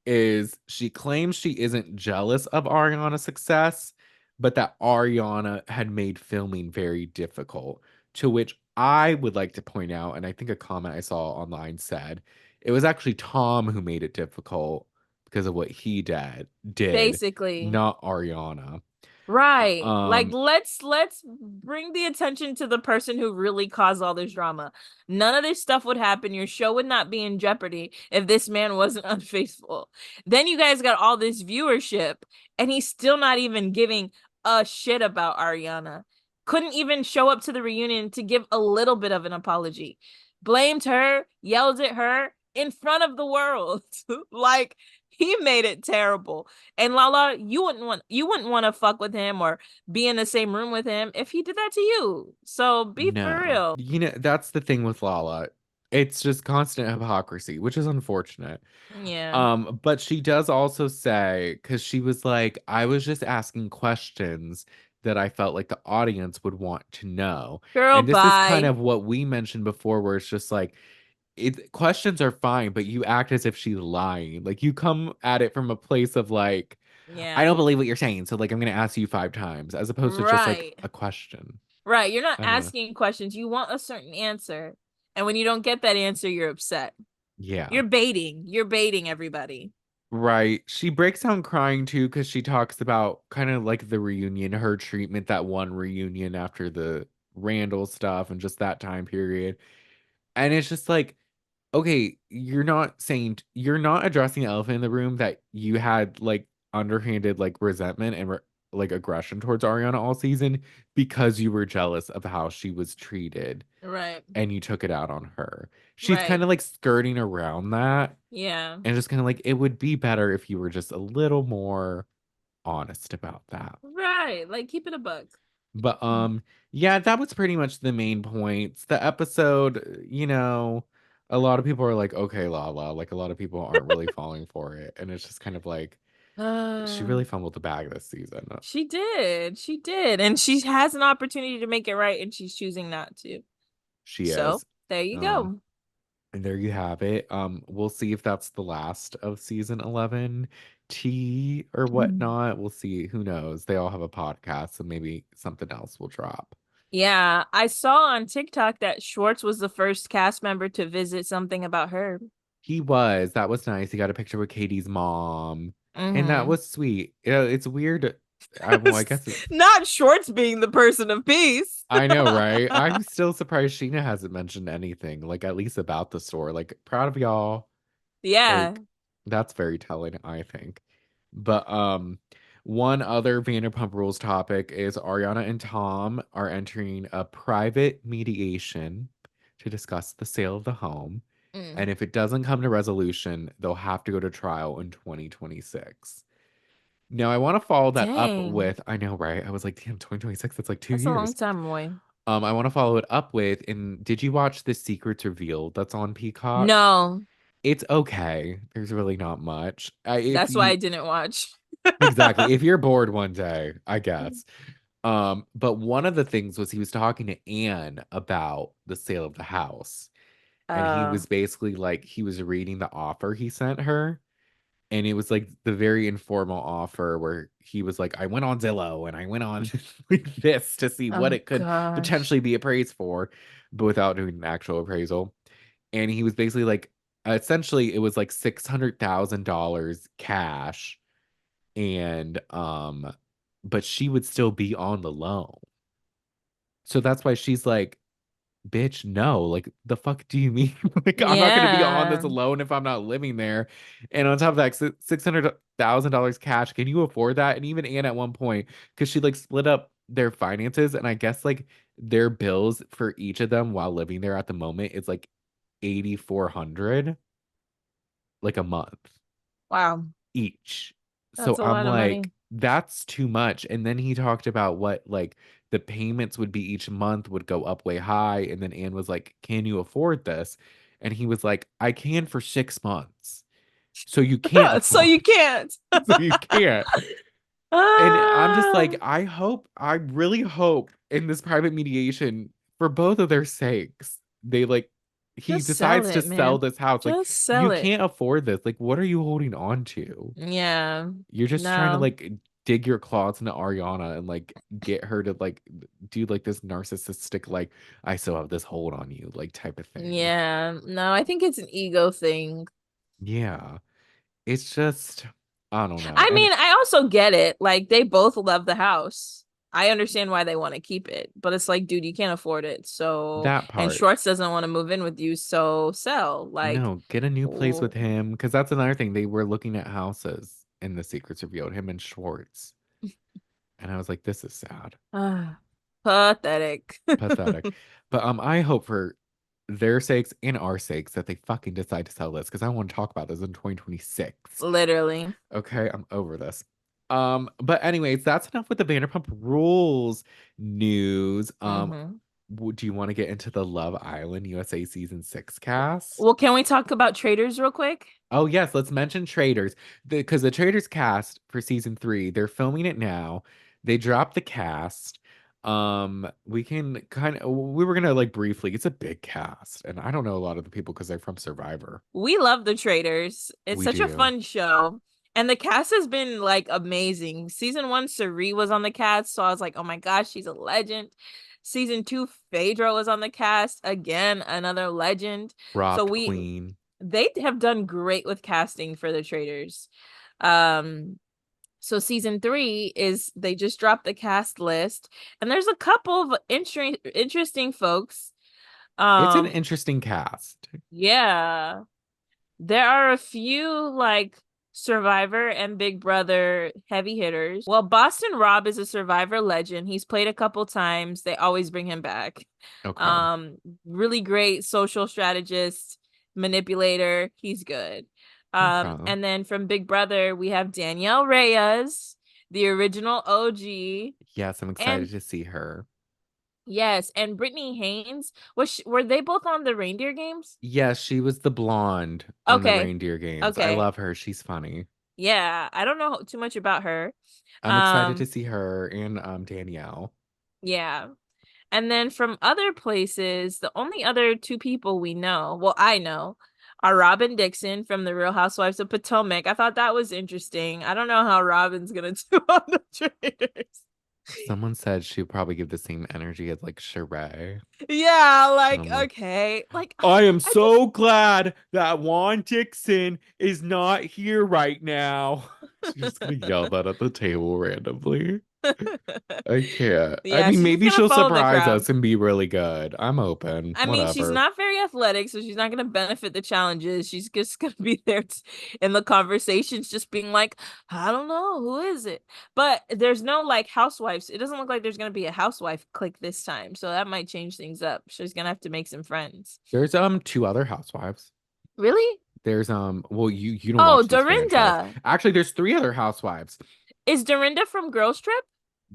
is she claims she isn't jealous of Ariana's success, but that Ariana had made filming very difficult. To which I would like to point out, and I think a comment I saw online said it was actually Tom who made it difficult because of what he did, Basically. not Ariana. Right. Like Um, let's bring the attention to the person who really caused all this drama. None of this stuff would happen. Your show would not be in jeopardy if this man wasn't unfaithful. Then you guys got all this viewership and he's still not even giving a shit about Ariana. Couldn't even show up to the reunion to give a little bit of an apology. Blamed her, yelled at her in front of the world. Like he made it terrible. And Lala, you wouldn't want to fuck with him or be in the same room with him if he did that to you. So be for no. real. That's the thing with Lala. It's just constant hypocrisy, which is unfortunate. Yeah. But she does also say, because she was like, I was just asking questions that I felt like the audience would want to know. Girl, And this is kind bye. of what we mentioned before, where it's just like, questions are fine, but you act as if she's lying. Like you come at it from a place of like, I Yeah. don't believe what you're saying, so like I'm gonna ask you 5 times, as opposed to just like Right. a question. Right. You're not I don't know. asking questions. You want a certain answer. And when you don't get that answer, you're upset. Yeah. You're baiting. You're baiting everybody. Right. She breaks down crying too because she talks about kind of like the reunion, her treatment, that one reunion after the Randall stuff and just that time period. And it's just like, okay, you're not addressing the elephant in the room that you had like underhanded like resentment and like aggression towards Ariana all season because you were jealous of how she was treated Right. and you took it out on her. She's Right. kind of like skirting around that Yeah. and just kind of like, it would be better if you were just a little more honest about that. Right. Like keep it a buck. But yeah, that was pretty much the main points. The episode, a lot of people are like, okay, Lala, like a lot of people aren't really falling for it. And it's just kind of like she Uh, really fumbled the bag this season. she did. She did. And she has an opportunity to make it right and she's choosing not to. She So is. there you Um, go. and there you have it. We'll see if that's the last of season 11 T or Mm. whatnot. We'll see. Who knows? They all have a podcast, so maybe something else will drop. Yeah, I saw on TikTok that Schwartz was the first cast member to visit something about her. He was. That was nice. He got a picture with Katie's mom, and that Hmm. was sweet. It's weird. Well, I guess it's. Not Schwartz being the person of peace. I know, right? I'm still surprised Sheena hasn't mentioned anything, like at least about the store. Like, proud of y'all. Yeah. Like, that's very telling, I think. But one other Vanderpump Rules topic is Ariana and Tom are entering a private mediation to discuss the sale of the home. Mm. And if it doesn't come to resolution, they'll have to go to trial in 2026. Now, I want to follow that up Dang. with, I know, right? I was like, damn, 2026, that's like two That's a long years. time away. I want to follow it up with, and did you watch The Secrets Revealed that's on Peacock? No, It's okay. There's really not much. If that's why I you didn't watch. Exactly, if you're bored one day, I guess. But one of the things was he was talking to Anne about the sale of the house, and he Uh, was basically like he was reading the offer he sent her, and it was like the very informal offer where he was like, I went on Zillow and I went on like this to see what oh it could gosh. potentially be appraised for, but without doing an actual appraisal. And he was basically like, essentially, it was like $600,000 cash, and but she would still be on the loan. So that's why she's like, bitch, no, like the fuck do you mean? Like I'm not gonna be on this Yeah. alone if I'm not living there. And on top of that, $600,000 cash, can you afford that? And even Anne at one point, because she like split up their finances, and I guess like their bills for each of them while living there at the moment is like 8,400 like a month Wow. each. So That's a I'm lot of like, money. that's too much. And then he talked about what like the payments would be each month would go up way high. And then Anne was like, can you afford this? And he was like, I can for 6 months. So you can't So afford, you can't. so you can't. And I'm just Ah. like, I really hope in this private mediation for both of their sakes, they like he Just sell decides to it, sell man. this house. Like, Just you sell it. can't afford this. Like, what are you holding on to? Yeah. You're just trying to No. like dig your claws into Ariana and like get her to like do like this narcissistic like I still have this hold on you like type of thing. Yeah. No, I think it's an ego thing. Yeah. It's just I don't know. I And mean, I also get it. Like they both love the house. I understand why they want to keep it, but it's like, dude, you can't afford it. So, that and part, Schwartz doesn't want to move in with you, so sell. Like, no, get a new place with oh, him because that's another thing. They were looking at houses in the secrets revealed, him and Schwartz. And I was like, this is sad. ah, pathetic. Pathetic. But I hope for their sakes and our sakes that they fucking decide to sell this because I want to talk about this in 2026. Literally. Okay, I'm over this. But anyways, that's enough with the Vanderpump Rules news. Hmm. Do you want to get into the Love Island USA season 6 cast? Well, can we talk about Traitors real quick? Oh yes, let's mention Traitors. Because the Traitors cast for season 3, they're filming it now. They dropped the cast. We can we were gonna like briefly, it's a big cast, and I don't know a lot of the people because they're from Survivor. We love the Traitors. It's We such a do. fun show. And the cast has been like amazing. Season one, Suri was on the cast, so I was like, oh my gosh, she's a legend. Season two, Phaedra was on the cast. Again, another legend. So Dropped we Queen. they have done great with casting for the Traitors. Um, so season three is they just dropped the cast list, and there's a couple of interesting folks. It's an Um, interesting cast. yeah. There are a few like Survivor and Big Brother heavy hitters. Well, Boston Rob is a Survivor legend. He's played a couple times. They always bring him back. Okay. Um, really great social strategist, manipulator. He's good. Okay. And then from Big Brother, we have Danielle Reyes, the original OG, Yes, I'm and excited to see her. yes, and Brittany Haynes. Were they both on the reindeer games? Yes, she was the blonde on the Okay. reindeer games. I Okay. love her. She's funny. Yeah, I don't know too much about her. I'm excited to Um, see her and Danielle. yeah. And then from other places, the only other two people we know, well, I know, are Robin Dixon from The Real Housewives of Potomac. I thought that was interesting. I don't know how Robin's gonna do on the Traitors. Someone said she'll probably give the same energy as like Sheree. Yeah, And like I'm like, okay. Like I am I just so glad that Juan Dixon is not here right now. She's just gonna yell that at the table randomly. I can't. I yeah, mean, she's just maybe gonna she'll follow the surprise crowd. us and be really good. I'm open. I mean, she's Whatever. not very athletic, so she's not going to benefit the challenges. She's just going to be there in the conversations, just being like, I don't know, who is it? But there's no like housewives. It doesn't look like there's going to be a housewife click this time. So that might change things up. She's going to have to make some friends. There's two other housewives. Really? There's well you don't Oh, watch these franchise. Dorinda. Actually, there's three other housewives. Is Dorinda from Girls Trip?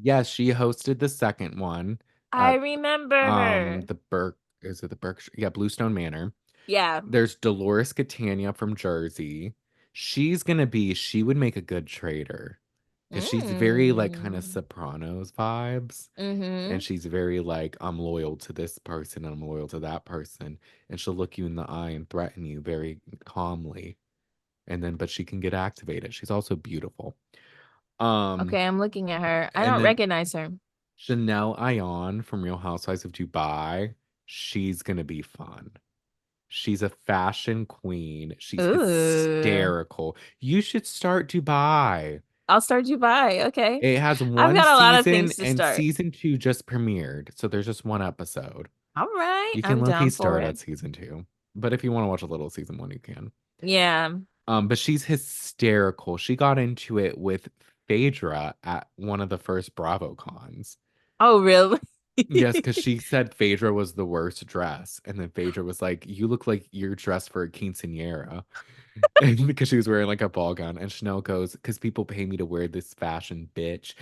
Yes, she hosted the second one I at remember her. the Berk is it the Berkshire? Yeah, Bluestone Manor. Yeah. There's Dolores Catania from Jersey. She would make a good traitor because she's very like kind of Mm. Sopranos vibes. Mm-hmm. And she's very like, I'm loyal to this person and I'm loyal to that person. And she'll look you in the eye and threaten you very calmly. And then, but she can get activated. She's also beautiful. Um, Okay, I'm looking at her. I and don't then recognize her. Chanel Ayan from Real Housewives of Dubai, she's gonna be fun. She's a fashion queen. She's Ooh. hysterical. You should start Dubai. I'll start Dubai. Okay. It has I've one got a lot of season things to and start. season 2 just premiered. So there's just one episode. All right. You can I'm low-key down for start it. at season 2. But if you want to watch a little season 1, you can. Yeah. But she's hysterical. She got into it with Phaedra at one of the first Bravo cons. Oh, really? Yes, because she said Phaedra was the worst dress. And then Phaedra was like, you look like you're dressed for a quinceanera. And because she was wearing like a ball gown. And Chanel goes, because people pay me to wear this fashion, bitch.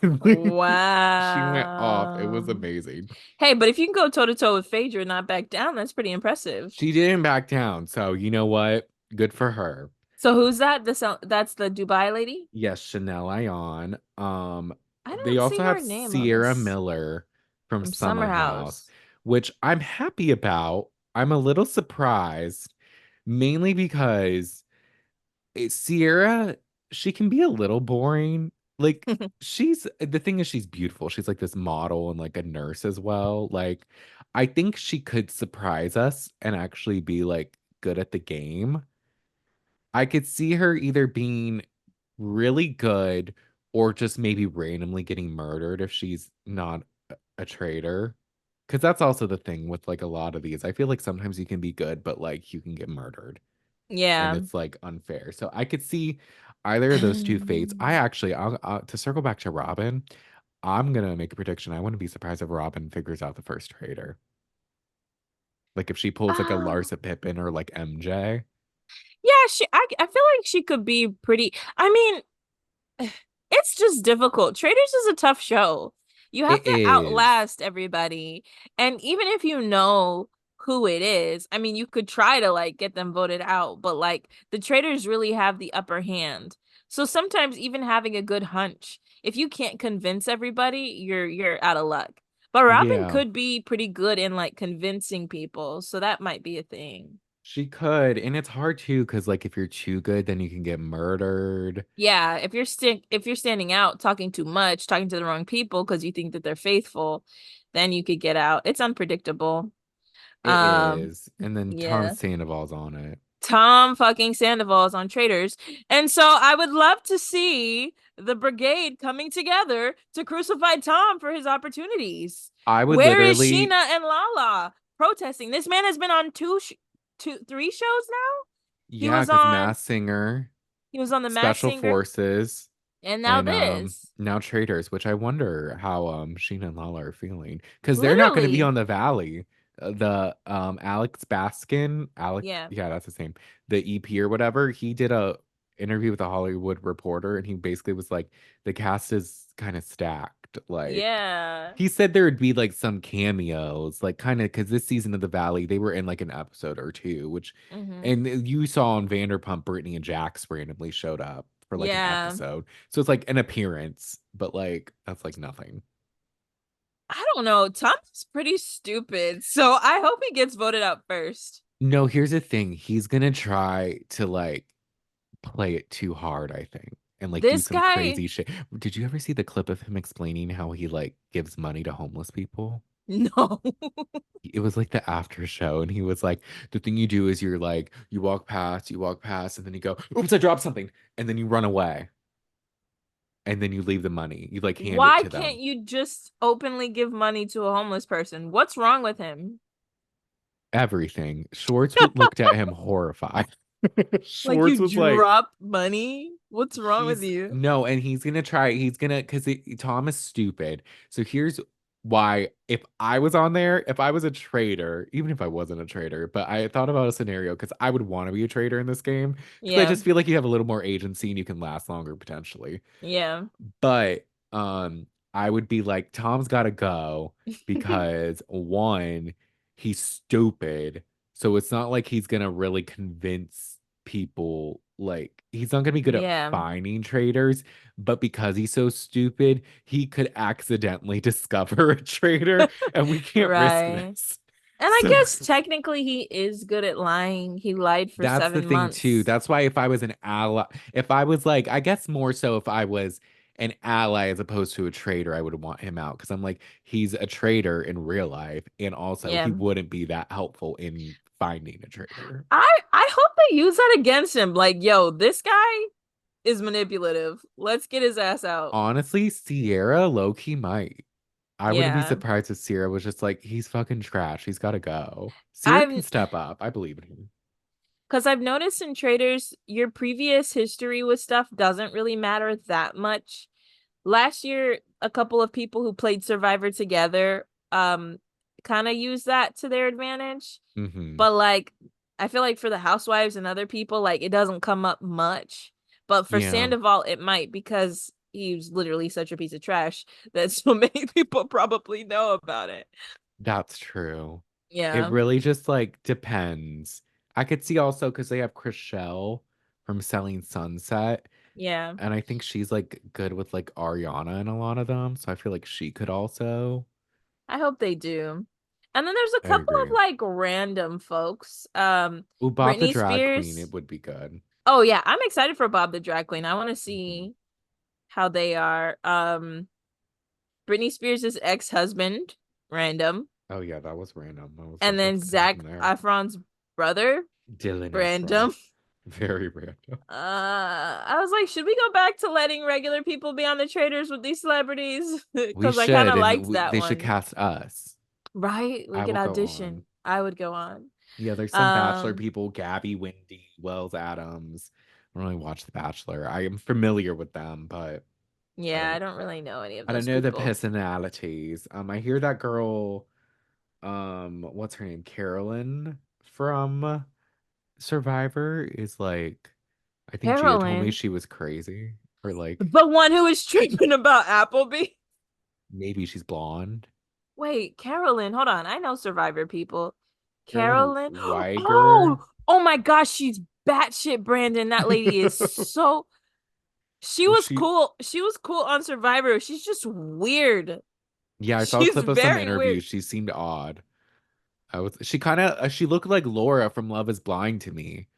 And, like, she went off. It was Wow. amazing. Hey, but if you can go toe to toe with Phaedra and not back down, that's pretty impressive. She didn't back down. So you know what? Good for her. So who's that? That's the Dubai lady? Yes, Chanel Ayan. I They don't see also have her name on Sierra this Miller from from Summer Summer House, House. which I'm happy about. I'm a little surprised, mainly because Sierra, she can be a little boring. Like she's the thing is she's beautiful. She's like this model and like a nurse as well. Like I think she could surprise us and actually be like good at the game. I could see her either being really good or just maybe randomly getting murdered if she's not a traitor. Because that's also the thing with like a lot of these. I feel like sometimes you can be good, but like you can get murdered and Yeah. it's like unfair. So I could see either of those two fates. I actually, to circle back to Robin, I'm gonna make a prediction. I wouldn't be surprised if Robin figures out the first traitor. Like if she pulls like a Oh, Larsa Pippen or like MJ. yeah, I feel like she could be pretty. I mean, it's just difficult. Traders is a tough show. You have It to is. outlast everybody. And even if you know who it is, I mean, you could try to like get them voted out, but like the traders really have the upper hand. So sometimes even having a good hunch, if you can't convince everybody, you're out of luck. But Robin Yeah, could be pretty good in like convincing people, so that might be a thing. she could. And it's hard too, because like if you're too good, then you can get murdered. Yeah, if you're standing out talking too much, talking to the wrong people because you think that they're faithful, then you could get out. It's unpredictable. It Um, is. And then Tom yeah. Sandoval's on it. Tom fucking Sandoval's on Traitors. And so I would love to see the brigade coming together to crucify Tom for his opportunities. I would Where is literally, Sheena and Lala protesting? This man has been on three shows now. He yeah, was because on Mass Singer, he was on the Masked Special Singer Forces, and now and this. now Traitors, which I wonder how Sheena and Lala are feeling. Because they're not gonna be Literally. on the Valley. The Alex Baskin, Alec, Yeah. yeah, that's his name. The EP or whatever, he did a interview with a Hollywood Reporter, and he basically was like, the cast is kind of stacked. Like Yeah. he said there would be like some cameos, like kind of because this season of The Valley, they were in like an episode or two, which Hmm. and you saw on Vanderpump, Brittany and Jax randomly showed up for like an Yeah. episode. So it's like an appearance, but like that's like nothing. I don't know. Tom is pretty stupid. So I hope he gets voted out first. No, here's the thing. He's gonna try to like play it too hard, I think, and like do This some guy, crazy shit. Did you ever see the clip of him explaining how he like gives money to homeless people? no. It was like the after show, and he was like, the thing you do is you're like, you walk past, and then you go, oops, I dropped something, and then you run away, and then you leave the money. You like hand it Why to can't them. you just openly give money to a homeless person? What's wrong with him? Everything. Schwartz looked at him horrified. Like you Schwartz was like, drop money? What's wrong with he's you? no, and he's gonna try. He's gonna because Tom is stupid. So here's why: if I was on there, if I was a traitor, even if I wasn't a traitor, but I thought about a scenario because I would want to be a traitor in this game because I Yeah. just feel like you have a little more agency and you can last longer potentially. Yeah. But I would be like, Tom's gotta go because one, he's stupid. So it's not like he's gonna really convince people, like he's not gonna be good at Yeah. finding traders, but because he's so stupid, he could accidentally discover a trader and we can't risk Right. this. And I So guess technically he is good at lying. He lied for that's the seven thing too. months. That's why if I was an ally, if I was like, I guess more so if I was an ally as opposed to a traitor, I would want him out because I'm like, he's a traitor in real life, and also he Yeah. wouldn't be that helpful in finding a traitor. I hope they use that against him. Like, yo, this guy is manipulative. Let's get his ass out. Honestly, Sierra low key might. I wouldn't be Yeah. surprised if Sierra was just like, he's fucking trash. He's got to go. Sierra can I've step up. I believe in him. because I've noticed in traders, your previous history with stuff doesn't really matter that much. Last year, a couple of people who played Survivor together, kind of used that to their advantage. Hmm. But like, I feel like for the housewives and other people, like it doesn't come up much. But for Yeah, Sandoval, it might because he's literally such a piece of trash that so many people probably know about it. that's true. It Yeah. really just like depends. I could see also because they have Chriselle from Selling Sunset, Yeah. and I think she's like good with like Ariana in a lot of them. So I feel like she could also. I hope they do. And then there's a I couple of agree. like random folks. Oh, Bob the Britney Drag Queen, it Spears. would be good. Oh yeah, I'm excited for Bob the drag queen. I want to Mhm. see how they are. Britney Spears' ex-husband, random. Oh yeah, that was random. I was And like, then what's gonna happen Zac there? Efron's brother, Dylan Efron. random. Very random. I was like, should we go back to letting regular people be on the Traitors with these celebrities? We Because I kind should, of and liked that they should one. cast us. Right? We I could will go on. audition. I would go on. Yeah, there's some Bachelor Um, people, Gabby, Wendy, Wells, Adams. I don't really watch The Bachelor. I am familiar with them, but I yeah, I don't don't really know any of I don't those know the people. personalities. I hear that girl, what's her name? Carolyn from Survivor is like, I think Gia told me Carolyn, she was crazy. Or like the one who was tripping about Appleby. maybe she's blonde. Wait, Carolyn, hold on. I know Survivor people. Carolyn Carolyn. Weiger. Oh, oh my gosh, she's batshit Brandon. That lady is so she Was was she cool. She was cool on Survivor. She's just weird. Yeah, I saw a She's clip of some very weird. interviews. She seemed odd. She kind of she looked like Laura from Love is Blind to me.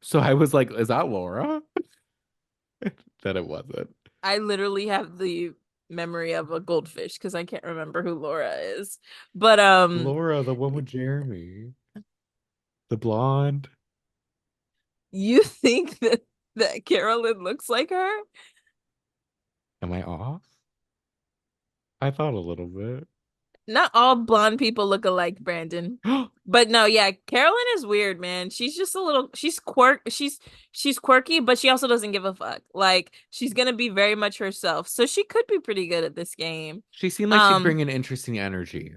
So I was like, is that Laura? That it wasn't. I literally have the memory of a goldfish because I can't remember who Laura is. But Laura, the one with Jeremy, the blonde. you think that Carolyn looks like her? Am I off? I thought a little bit. Not all blonde people look alike, Brandon. But no, yeah, Carolyn is weird, man. She's just a little she's quirky, but she also doesn't give a fuck. Like she's gonna be very much herself. So she could be pretty good at this game. She seemed like she'd Um, bring an interesting energy.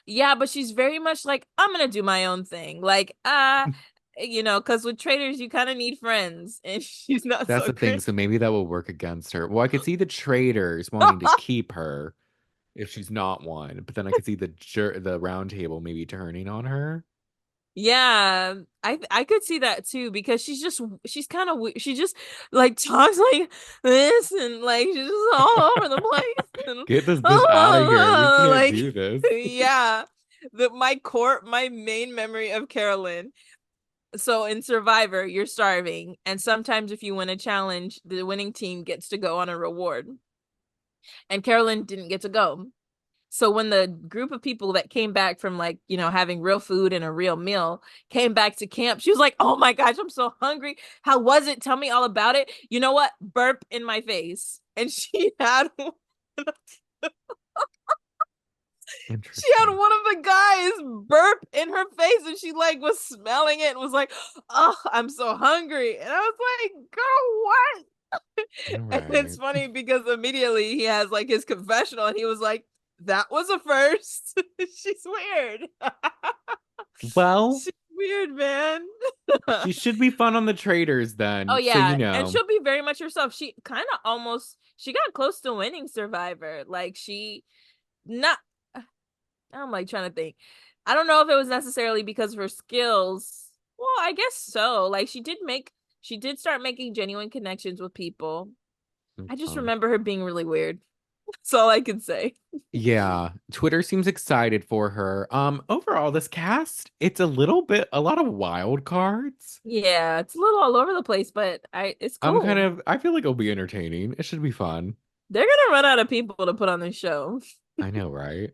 yeah, but she's very much like, I'm gonna do my own thing. Like, because with traders you kind of need friends, and she's not That's so the thing. great. So maybe that will work against her. Well, I could see the traders wanting to keep her if she's not one, but then I could see the round table maybe turning on her. Yeah, I could see that too because she's kind of she just like talks like this and like she's just all over the place and Get this bitch out of here. We can't like do this. yeah. My main memory of Carolyn. So in Survivor, you're starving, and sometimes if you win a challenge, the winning team gets to go on a reward. And Carolyn didn't get to go. So when the group of people that came back from like, having real food and a real meal came back to camp, she was like, "Oh my gosh, I'm so hungry. How was it? Tell me all about it." You know what? Burp in my face. And she had Interesting. one of the guys burp in her face and she like was smelling it and was like, "Oh, I'm so hungry." And I was like, "Girl, what?" All And it's right. funny because immediately he has like his confessional and he was like, "That was a first." She's weird. Well, She's weird, man. she should be fun on the traders Oh then. So you yeah, and know. she'll be very much herself. She kind of almost she got close to winning Survivor. Like she not I'm like trying to think. I don't know if it was necessarily because of her skills. Well, I guess so. Like she did start making genuine connections with people. I just Um, remember her being really weird. That's all I can say. yeah, Twitter seems excited for her. Overall, this cast, it's a lot of wild cards. Yeah, it's a little all over the place, but it's cool. I feel like it'll be entertaining. It should be fun. They're gonna run out of people to put on this show. I know, right?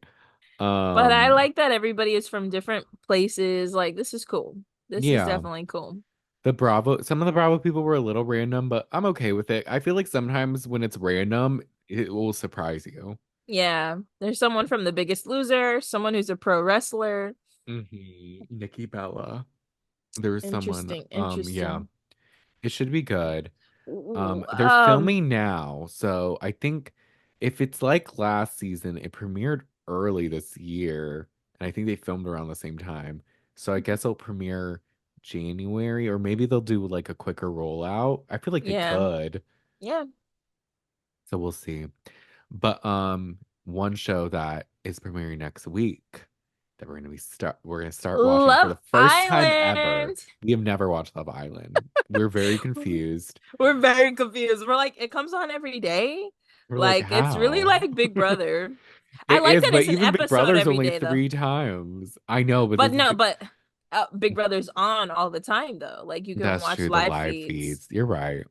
But I Um, like that everybody is from different places. Like this is cool. This is yeah. definitely cool. Some of the Bravo people were a little random, but I'm okay with it. I feel like sometimes when it's random, it will surprise you. Yeah, there's someone from The Biggest Loser, someone who's a pro wrestler. Nikki Bella. There was someone, Interesting, yeah, interesting. it should be good. Ooh, They're filming now, so I think if it's like last season, it premiered early this year, and I think they filmed around the same time. So I guess it'll premiere January, or maybe they'll do like a quicker rollout. I feel like they yeah, could, yeah. so we'll see. But one show that is premiering next week that we're gonna start watching for Love the first time ever. Island. We have never watched Love Island. We're very confused. We're very confused. We're like, it comes on every day. We're like, Like, it's really how? like Big Brother. I It like is, that but it's an even Big episode Brother's every only day though. 3 times. I know, but But this is no, but Big Brother's on all the time though. Like you can that's watch true, the live live feeds. feeds. You're right.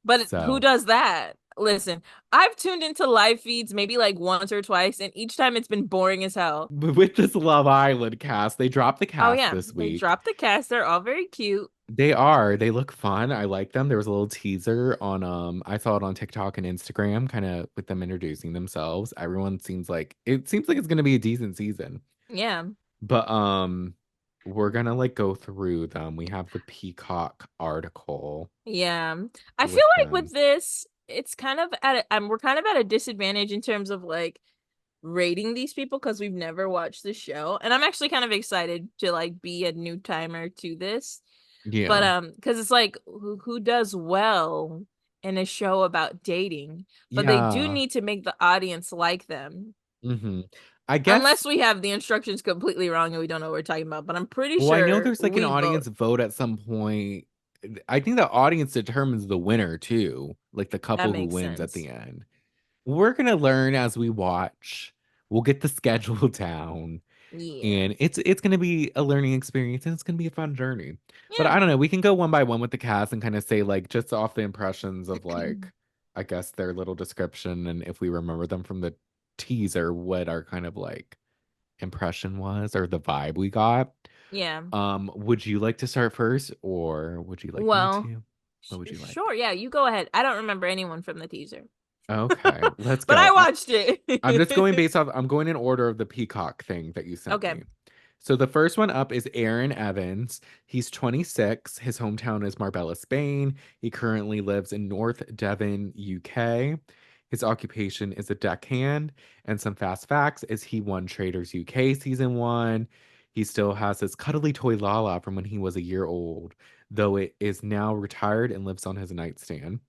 But who So, does that? Listen, I've tuned into live feeds maybe like once or twice, and each time it's been boring as hell. with this Love Island cast, they dropped the Oh cast yeah, this they week. dropped the cast. They're all very cute. They are. They look fun. I like them. There was a little teaser on I saw it on TikTok and Instagram, kind of with them introducing themselves. Everyone seems like it's gonna be a decent season. Yeah, But we're gonna like go through them. We have the Peacock article yeah. I feel with like with them. this, it's kind of we're kind of at a disadvantage in terms of like rating these people because we've never watched the show, and I'm actually kind of excited to like be a new timer to this. But Yeah. because it's like who does well in a show about dating, but they do Yeah. need to make the audience like them. hmm I guess, Unless we have the instructions completely wrong and we don't know what we're talking about, but I'm pretty well, I know sure there's like an we audience vote. vote at some point. I think the audience determines the winner too, like the That couple who makes wins at the sense. end. We're gonna learn as we watch. We'll get the schedule down, Yeah. and it's gonna be a learning experience, and it's gonna be a fun journey. But Yeah. I don't know. We can go one by one with the cast and kind of say like just off the impressions of like, I guess their little description, and if we remember them from the teaser, what our kind of like impression was or the vibe we got. Yeah. Would you like to start first, or would you like me Well, to? What would you like? sure. Yeah, you go ahead. I don't remember anyone from the teaser, Okay, let's but go. I watched I'm just going it. based off, I'm going in order of the Peacock thing that you sent Okay. me. So the first one up is Aaron Evans. He's 26. His hometown is Marbella, Spain. He currently lives in North Devon, UK. His occupation is a deckhand. And some fast facts is he won Traitors UK season one. He still has his cuddly toy Lala from when he was a year old, though it is now retired and lives on his nightstand.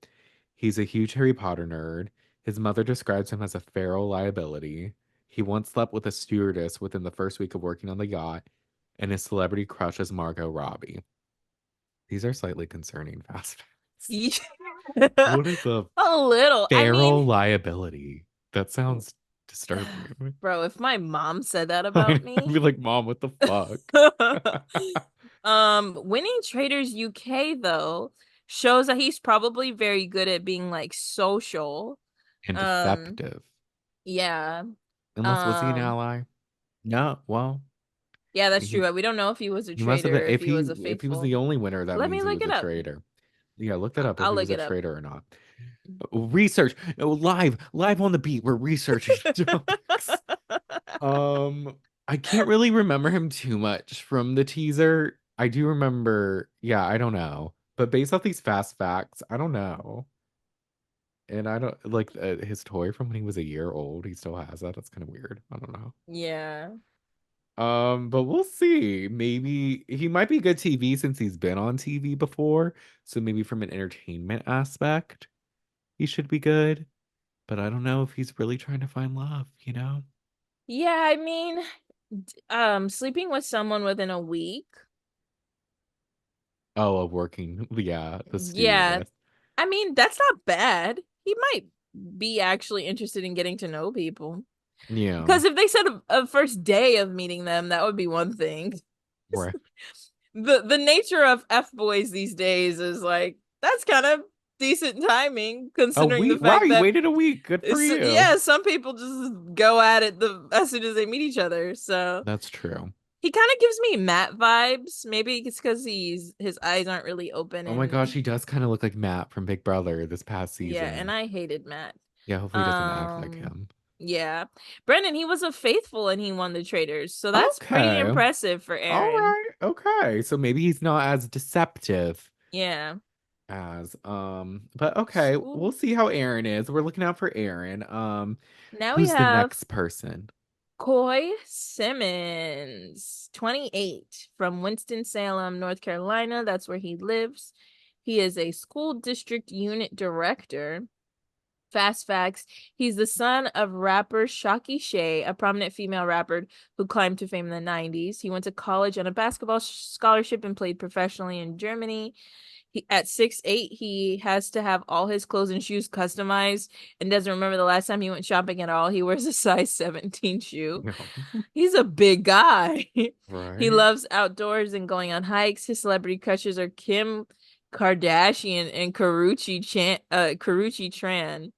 He's a huge Harry Potter nerd. His mother describes him as a feral liability. He once slept with a stewardess within the first week of working on the yacht, and his celebrity crush is Margot Robbie. These are slightly concerning fast facts. Yeah. What is a A little. I mean, feral liability? That sounds disturbing. bro, if my mom said that about I'd be me, like, Mom, what the fuck? winning Traders UK though shows that he's probably very good at being like social. And Um, deceptive. yeah. Unless, was he an Um, ally? No, well, yeah, that's true. he But we don't know if he was a he must have been, traitor, if he was a if he was faithful. the only winner, that Let me means he look was it a up. traitor. Yeah, look that up if I'll he look was a it up. traitor or not. Research. No, live on the beat. We're researching topics. I can't really remember him too much from the teaser. I do remember, yeah, I don't know. But based off these fast facts, I don't know. And I don't like his toy from when he was a year old. He still has that. That's kind of weird. I don't know. Yeah. But we'll see. Maybe he might be good TV since he's been on TV before. So maybe from an entertainment aspect, he should be good. But I don't know if he's really trying to find love, you know? Yeah, I mean, sleeping with someone within a week. Oh, of working, yeah, the Yeah. stewardess. I mean, that's not bad. He might be actually interested in getting to know people. Yeah, Because if they said a first day of meeting them, that would be one thing. right. The nature of F boys these days is like that's kind of decent timing A considering the week. Wow, fact you that waited a week. Good for it's, you. yeah, some people just go at it as soon as they meet each other. So That's true. he kind of gives me Matt vibes. Maybe it's because his eyes aren't really open Oh my gosh, and he does kind of look like Matt from Big Brother this past yeah, and season. I hated Matt. Yeah, hopefully he doesn't act like Um, him. yeah. Brendan, he was a faithful and he won the traders. So that's pretty Okay. impressive for All Aaron. right. Okay. So maybe he's not as deceptive Yeah. as but okay, Ooh. we'll see how Aaron is. We're looking out for Aaron. Now we Who's the have next person? Coy Simmons, 28, from Winston-Salem, North Carolina. That's where he lives. He is a school district unit director. Fast facts. He's the son of rapper Shocky Shay, a prominent female rapper who climbed to fame in the 90s. He went to college on a basketball scholarship and played professionally in Germany. at 6'8", he has to have all his clothes and shoes customized and doesn't remember the last time he went shopping at all. He wears a size 17 shoe. No. He's a big guy. He Right? loves outdoors and going on hikes. His celebrity crushes are Kim Kardashian and Karuchi Tran.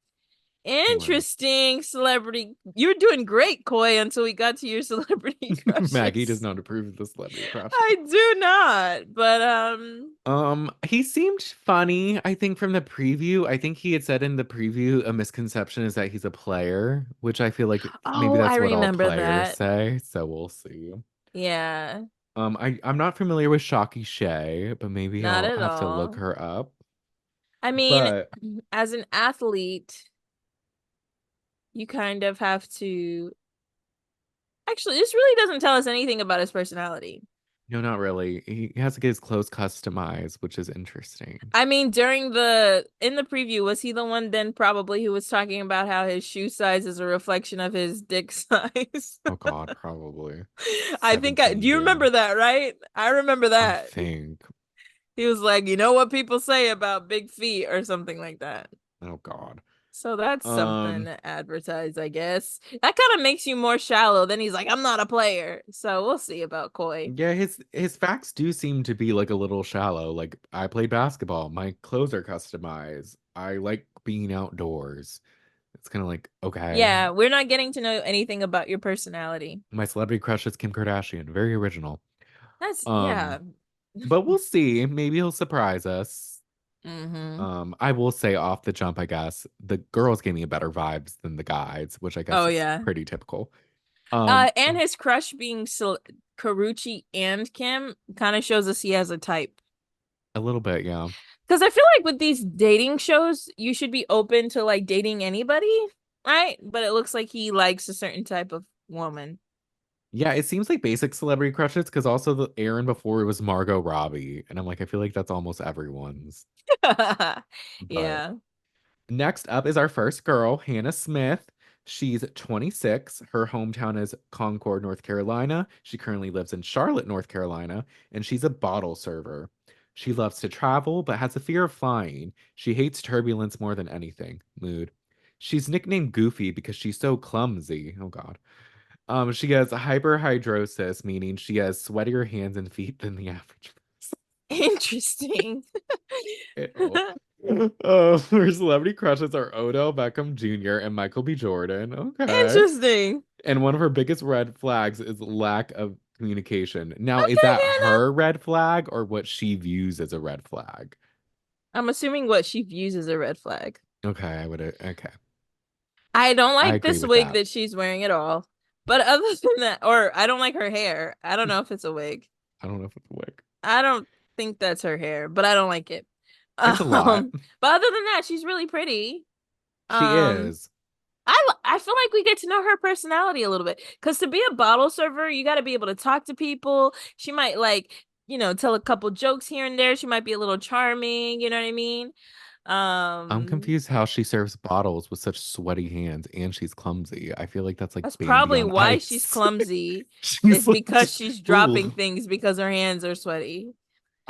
Right. Interesting celebrity. You're doing great, Koi, until we got to your celebrity Maggie does crushes. not approve of the celebrity crushes. I do not, but He seemed funny, I think, from the preview. I think he had said in the preview a misconception is that he's a player, which I feel like maybe oh, I that's what all remember players that. say, so we'll see. Yeah, I'm not familiar with Shocky Shay, but maybe not I'll at have to look all. her up. I mean, But as an athlete, you kind of have to. Actually, this really doesn't tell us anything about his personality. no, not really. He has to get his clothes customized, which is interesting. I mean, in the preview, was he the one then probably who was talking about how his shoe size is a reflection of his dick size? Oh God, probably I think I 17 do you remember again. that, right? I remember I that. think. He was like, you know what people say about big feet or something like that. Oh God. So that's something Um, to advertise, I guess. That kind of makes you more shallow. Then he's like, I'm not a player. So we'll see about Koi. yeah, his facts do seem to be like a little shallow. Like I played basketball, my clothes are customized. I like being outdoors. It's kind of like, okay. Yeah, we're not getting to know anything about your personality. My celebrity crush is Kim Kardashian. Very original. Yeah. Um, but we'll see. Maybe he'll surprise us. Mm-hmm. I will say off the jump, I guess the girls gave me better vibes than the guys, which I guess Oh is yeah. pretty typical. Um, And his crush being Karuchi and Kim kind of shows us he has a type. a little bit, yeah. Because I feel like with these dating shows, you should be open to like dating anybody, right? But it looks like he likes a certain type of woman. Yeah, it seems like basic celebrity crushes because also the Aaron before it was Margot Robbie. And I'm like, I feel like that's almost everyone's. But Yeah. next up is our first girl, Hannah Smith. She's 26. Her hometown is Concord, North Carolina. She currently lives in Charlotte, North Carolina, and she's a bottle server. She loves to travel, but has a fear of flying. She hates turbulence more than anything. Mood. She's nicknamed Goofy because she's so clumsy. Oh God. She has hyperhidrosis, meaning she has sweatier hands and feet than the average Interesting. person. Ew. Her celebrity crushes are Odell Beckham Jr. and Michael B. Jordan. Okay. Interesting. And one of her biggest red flags is lack of communication. Now, is Okay, that Hannah. her red flag or what she views as a red flag? I'm assuming what she views as a red flag. Okay, okay. I don't I like agree this with wig that. that she's wearing at all. But other than that, or I don't like her hair. I don't know if it's a wig. I don't know if it's a wig. I don't think that's her hair, but I don't like it. It's a lot. But other than that, she's really pretty. She Um, is. I feel like we get to know her personality a little bit. Because to be a bottle server, you got to be able to talk to people. She might like, tell a couple jokes here and there. She might be a little charming. You know what I mean? I'm Um, confused how she serves bottles with such sweaty hands and she's clumsy. I feel like that's like that's Bambi probably on why she's ice. clumsy. She's Is like, because she's dropping ooh. things because her hands are sweaty.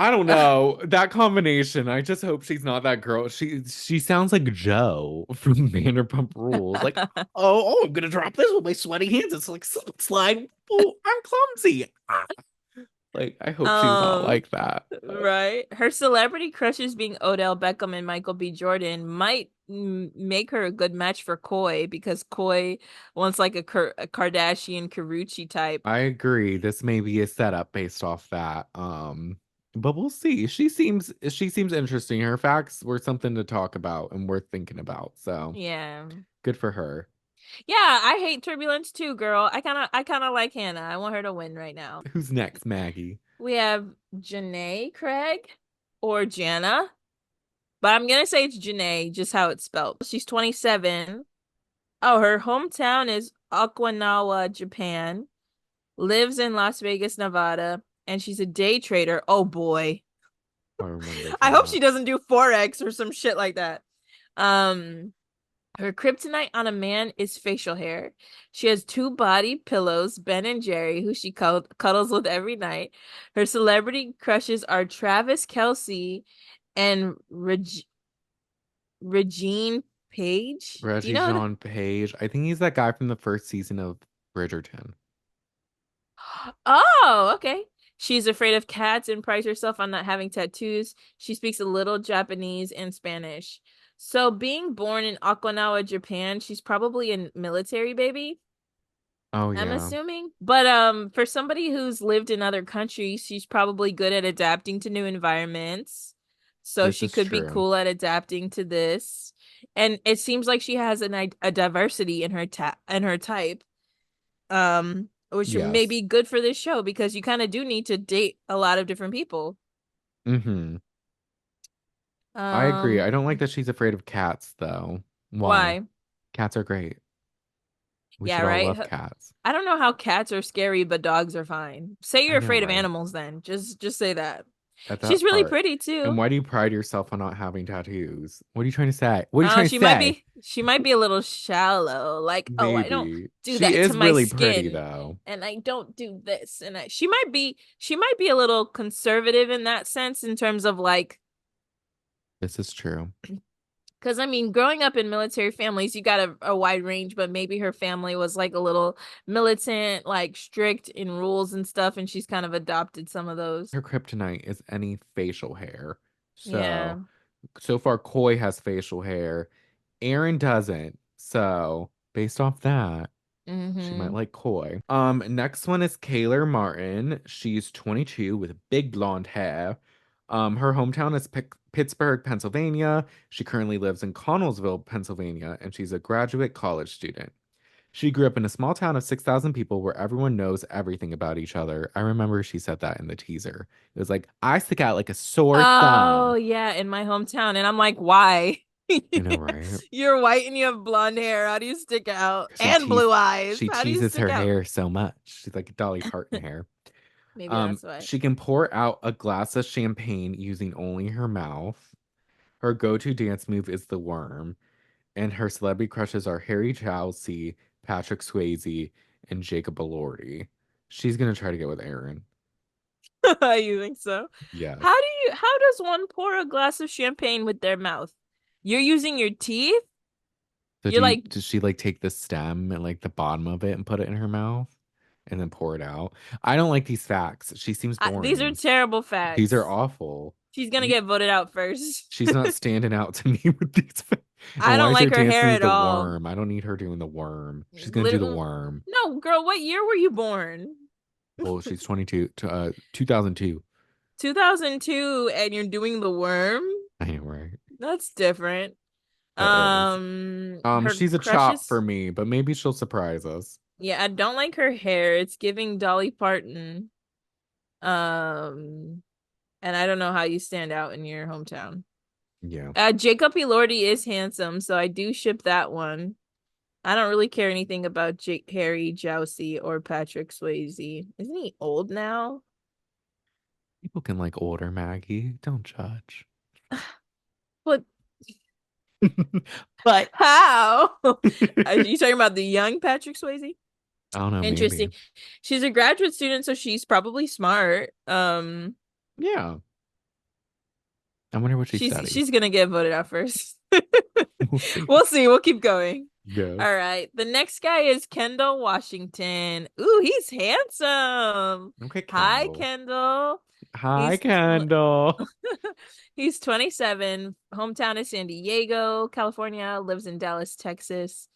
I don't know. That combination, I just hope she's not that girl. She sounds like Joe from Vanderpump Rules. Like, I'm gonna drop this with my sweaty hands. It's like slide. Oh, I'm clumsy. Ah. Like, I hope she's not um, like that. right. Her celebrity crushes being Odell Beckham and Michael B. Jordan might make her a good match for Koi because Koi wants like a Kardashian Karuchi type. I agree. This may be a setup based off that. But we'll see. She seems interesting. Her facts were something to talk about and worth thinking about. So Yeah. good for her. Yeah, I hate turbulence too, girl. I kind of like Hannah. I want her to win right now. Who's next, Maggie? We have Janae Craig or Jana, but I'm gonna say it's Janae, just how it's spelled. She's 27. Oh, her hometown is Okinawa, Japan. Lives in Las Vegas, Nevada, and she's a day trader. Oh boy. I remember I hope she that. doesn't do Forex or some shit like that. Um, Her kryptonite on a man is facial hair. She has two body pillows, Ben and Jerry, who she cuddles with every night. Her celebrity crushes are Travis Kelsey and Regine Page. Do you Reggie know that? Jean Page. I think he's that guy from the first season of Bridgerton. Oh, okay. She's afraid of cats and prides herself on not having tattoos. She speaks a little Japanese and Spanish. So, being born in Okinawa, Japan, she's probably a military baby, Oh I'm yeah, assuming. But for somebody who's lived in other countries, she's probably good at adapting to new environments. So this she is could be true. cool at adapting to this. And it seems like she has a diversity in her type, which may Yes. be good for this show because you kind of do need to date a lot of different people. Mm-hmm. I agree. Um, I don't like that she's afraid of cats, though. Why? why? Cats are great. We Yeah, should all right. love cats. I don't know how cats are scary, but dogs are fine. Say I you're know, afraid of right? animals then. Just say that. At She's that really part. pretty And too. why do you pride yourself on not having tattoos? What are you trying to say? What are you trying to say? She might be a little shallow. Like, oh, I don't Maybe. do She that to is my really pretty, skin, though. and I don't do this, and she might be a little conservative in that sense in terms of like, This is true. because I mean, growing up in military families, you got a wide range, but maybe her family was like a little militant, like strict in rules and stuff, and she's kind of adopted some of those. Her kryptonite is any facial hair. Yeah. So far, Koi has facial hair. Aaron doesn't. So, based off that, she might Mm-hmm. like Koi. Next one is Kayler Martin. She's 22 with big blonde hair. Her hometown is Pittsburgh, Pennsylvania. She currently lives in Connellsville, Pennsylvania, and she's a graduate college student. She grew up in a small town of 6,000 people where everyone knows everything about each other. I remember she said that in the teaser. It was like, I stick out like a sore Oh, thumb. yeah, in my hometown. And I'm like, why? I know, right? You're white and you have blonde hair. How do you stick out? Because And blue eyes. she How do you teases stick her out? hair so much. She's like Dolly Parton hair. Maybe that's why. She can pour out a glass of champagne using only her mouth. Her go-to dance move is the worm, and her celebrity crushes are Harry Jowsey, Patrick Swayze, and Jacob Elordi. She's gonna try to get with Aaron. You think so? Yes. How does one pour a glass of champagne with their mouth? You're using your teeth? So You're like, does she like take the stem and like the bottom of it and put it in her mouth and then pour it out? I don't like these facts. She seems these are boring. terrible These are facts. awful. She's gonna You, get voted out first. she's not standing out to me with these facts. And I why don't is her like her dance hair move at the all. worm? I don't need her doing the worm. She's gonna do the Literally, worm. no, girl, what year were you born? Well, she's 22 to 2002. 2002, and you're doing the worm? I know, right? That's different. It is. Her She's a chop for crushes. me, but maybe she'll surprise us. Yeah, I don't like her hair. It's giving Dolly Parton. Um, and I don't know how you stand out in your hometown. Yeah. Jacob Elordi is handsome, so I do ship that one. I don't really care anything about Harry Jowsey or Patrick Swayze. Isn't he old now? People can like older Maggie. Don't judge. But But how? Are you talking about the young Patrick Swayze? I don't know, Interesting. maybe. She's a graduate student, so she's probably smart. Yeah. I wonder what she studies. She's gonna get voted out first. We'll see. We'll see. We'll keep going. Yes. All right. The next guy is Kendall Washington. Ooh, he's handsome. Okay, Hi, Kendall. Kendall. Hi, He's Kendall. he's 27. Hometown is San Diego, California. Lives in Dallas, Texas.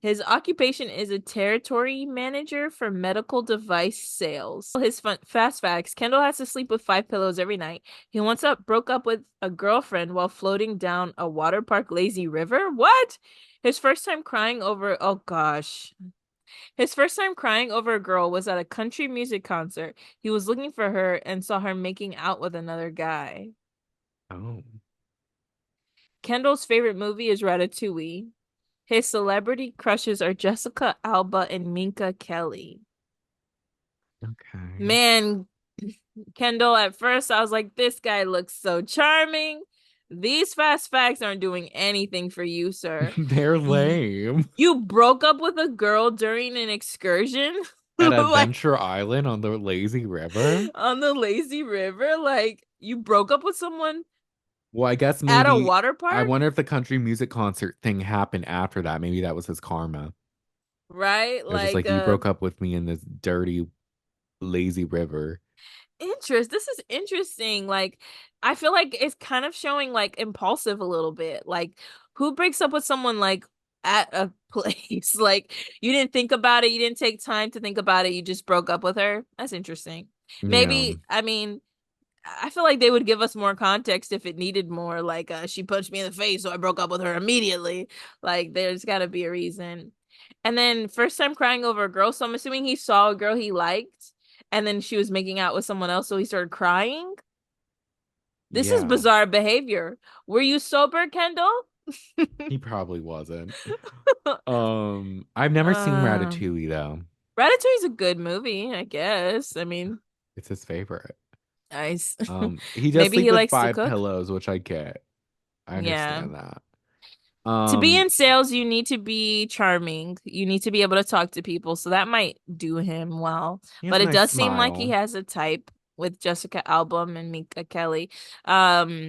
His occupation is a territory manager for medical device sales. His fast facts: Kendall has to sleep with 5 pillows every night. He once broke up with a girlfriend while floating down a water park lazy river. What? His first time crying over, oh gosh. His first time crying over a girl was at a country music concert. He was looking for her and saw her making out with another guy. Oh, Kendall's favorite movie is Ratatouille. His celebrity crushes are Jessica Alba and Minka Kelly. okay. Man, Kendall, at first I was like, this guy looks so charming. These fast facts aren't doing anything for you, sir. They're Y- lame. You broke up with a girl during an excursion? At Like Adventure Island on the lazy river? on the lazy river? Like you broke up with someone Well, I guess At a maybe water I park, wonder if the country music concert thing happened after that. Maybe that was his karma. right? They're just Like like, you broke up with me in this dirty, lazy river. this is interesting. Like I feel like it's kind of showing like impulsive a little bit. Like who breaks up with someone like at a place? Like you didn't think about it, you didn't take time to think about it, you just broke up with her. That's interesting. Yeah. Maybe, I mean, I feel like they would give us more context if it needed more. Like, she punched me in the face, so I broke up with her immediately. Like, there's got to be a reason. And then, first time crying over a girl. So I'm assuming he saw a girl he liked, and then she was making out with someone else, so he started crying. This is Yeah. bizarre behavior. Were you sober, Kendall? He probably wasn't. I've never seen um, Ratatouille though. Ratatouille's a good movie, I guess. I mean, It's his favorite. nice. He does Maybe sleep he with likes to five cook. pillows, which I get. I Yeah. understand that. To be Um, in sales, you need to be charming. You need to be able to talk to people. So that might do him well. he has But a it nice does seem like he smile. has a type with Jessica Alba and Mika Kelly.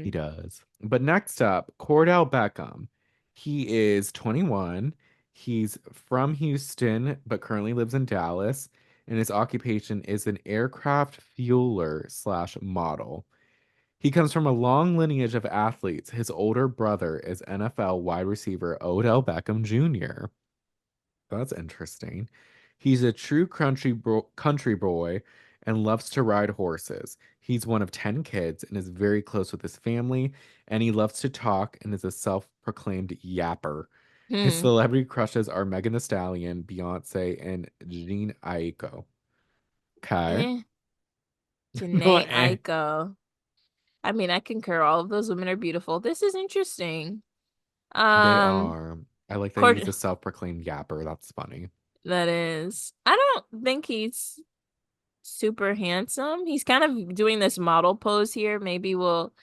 He Um, does. But next up, Cordell Beckham. He is 21. He's from Houston, but currently lives in Dallas. And his occupation is an aircraft fueler slash model. He comes from a long lineage of athletes. His older brother is NFL wide receiver Odell Beckham Jr. That's interesting. He's a true country boy and loves to ride horses. He's one of 10 kids and is very close with his family, and he loves to talk and is a self-proclaimed yapper. His hmm. celebrity crushes are Megan Thee Stallion, Beyonce, and Jean Aiko. Okay. Eh, No, Janae Aiko. I mean, I concur. All of those women are beautiful. This is interesting. They Um, are. I like that he's Cord a self-proclaimed yapper. That's funny. that is. I don't think he's super handsome. He's kind of doing this model pose here. Maybe we'll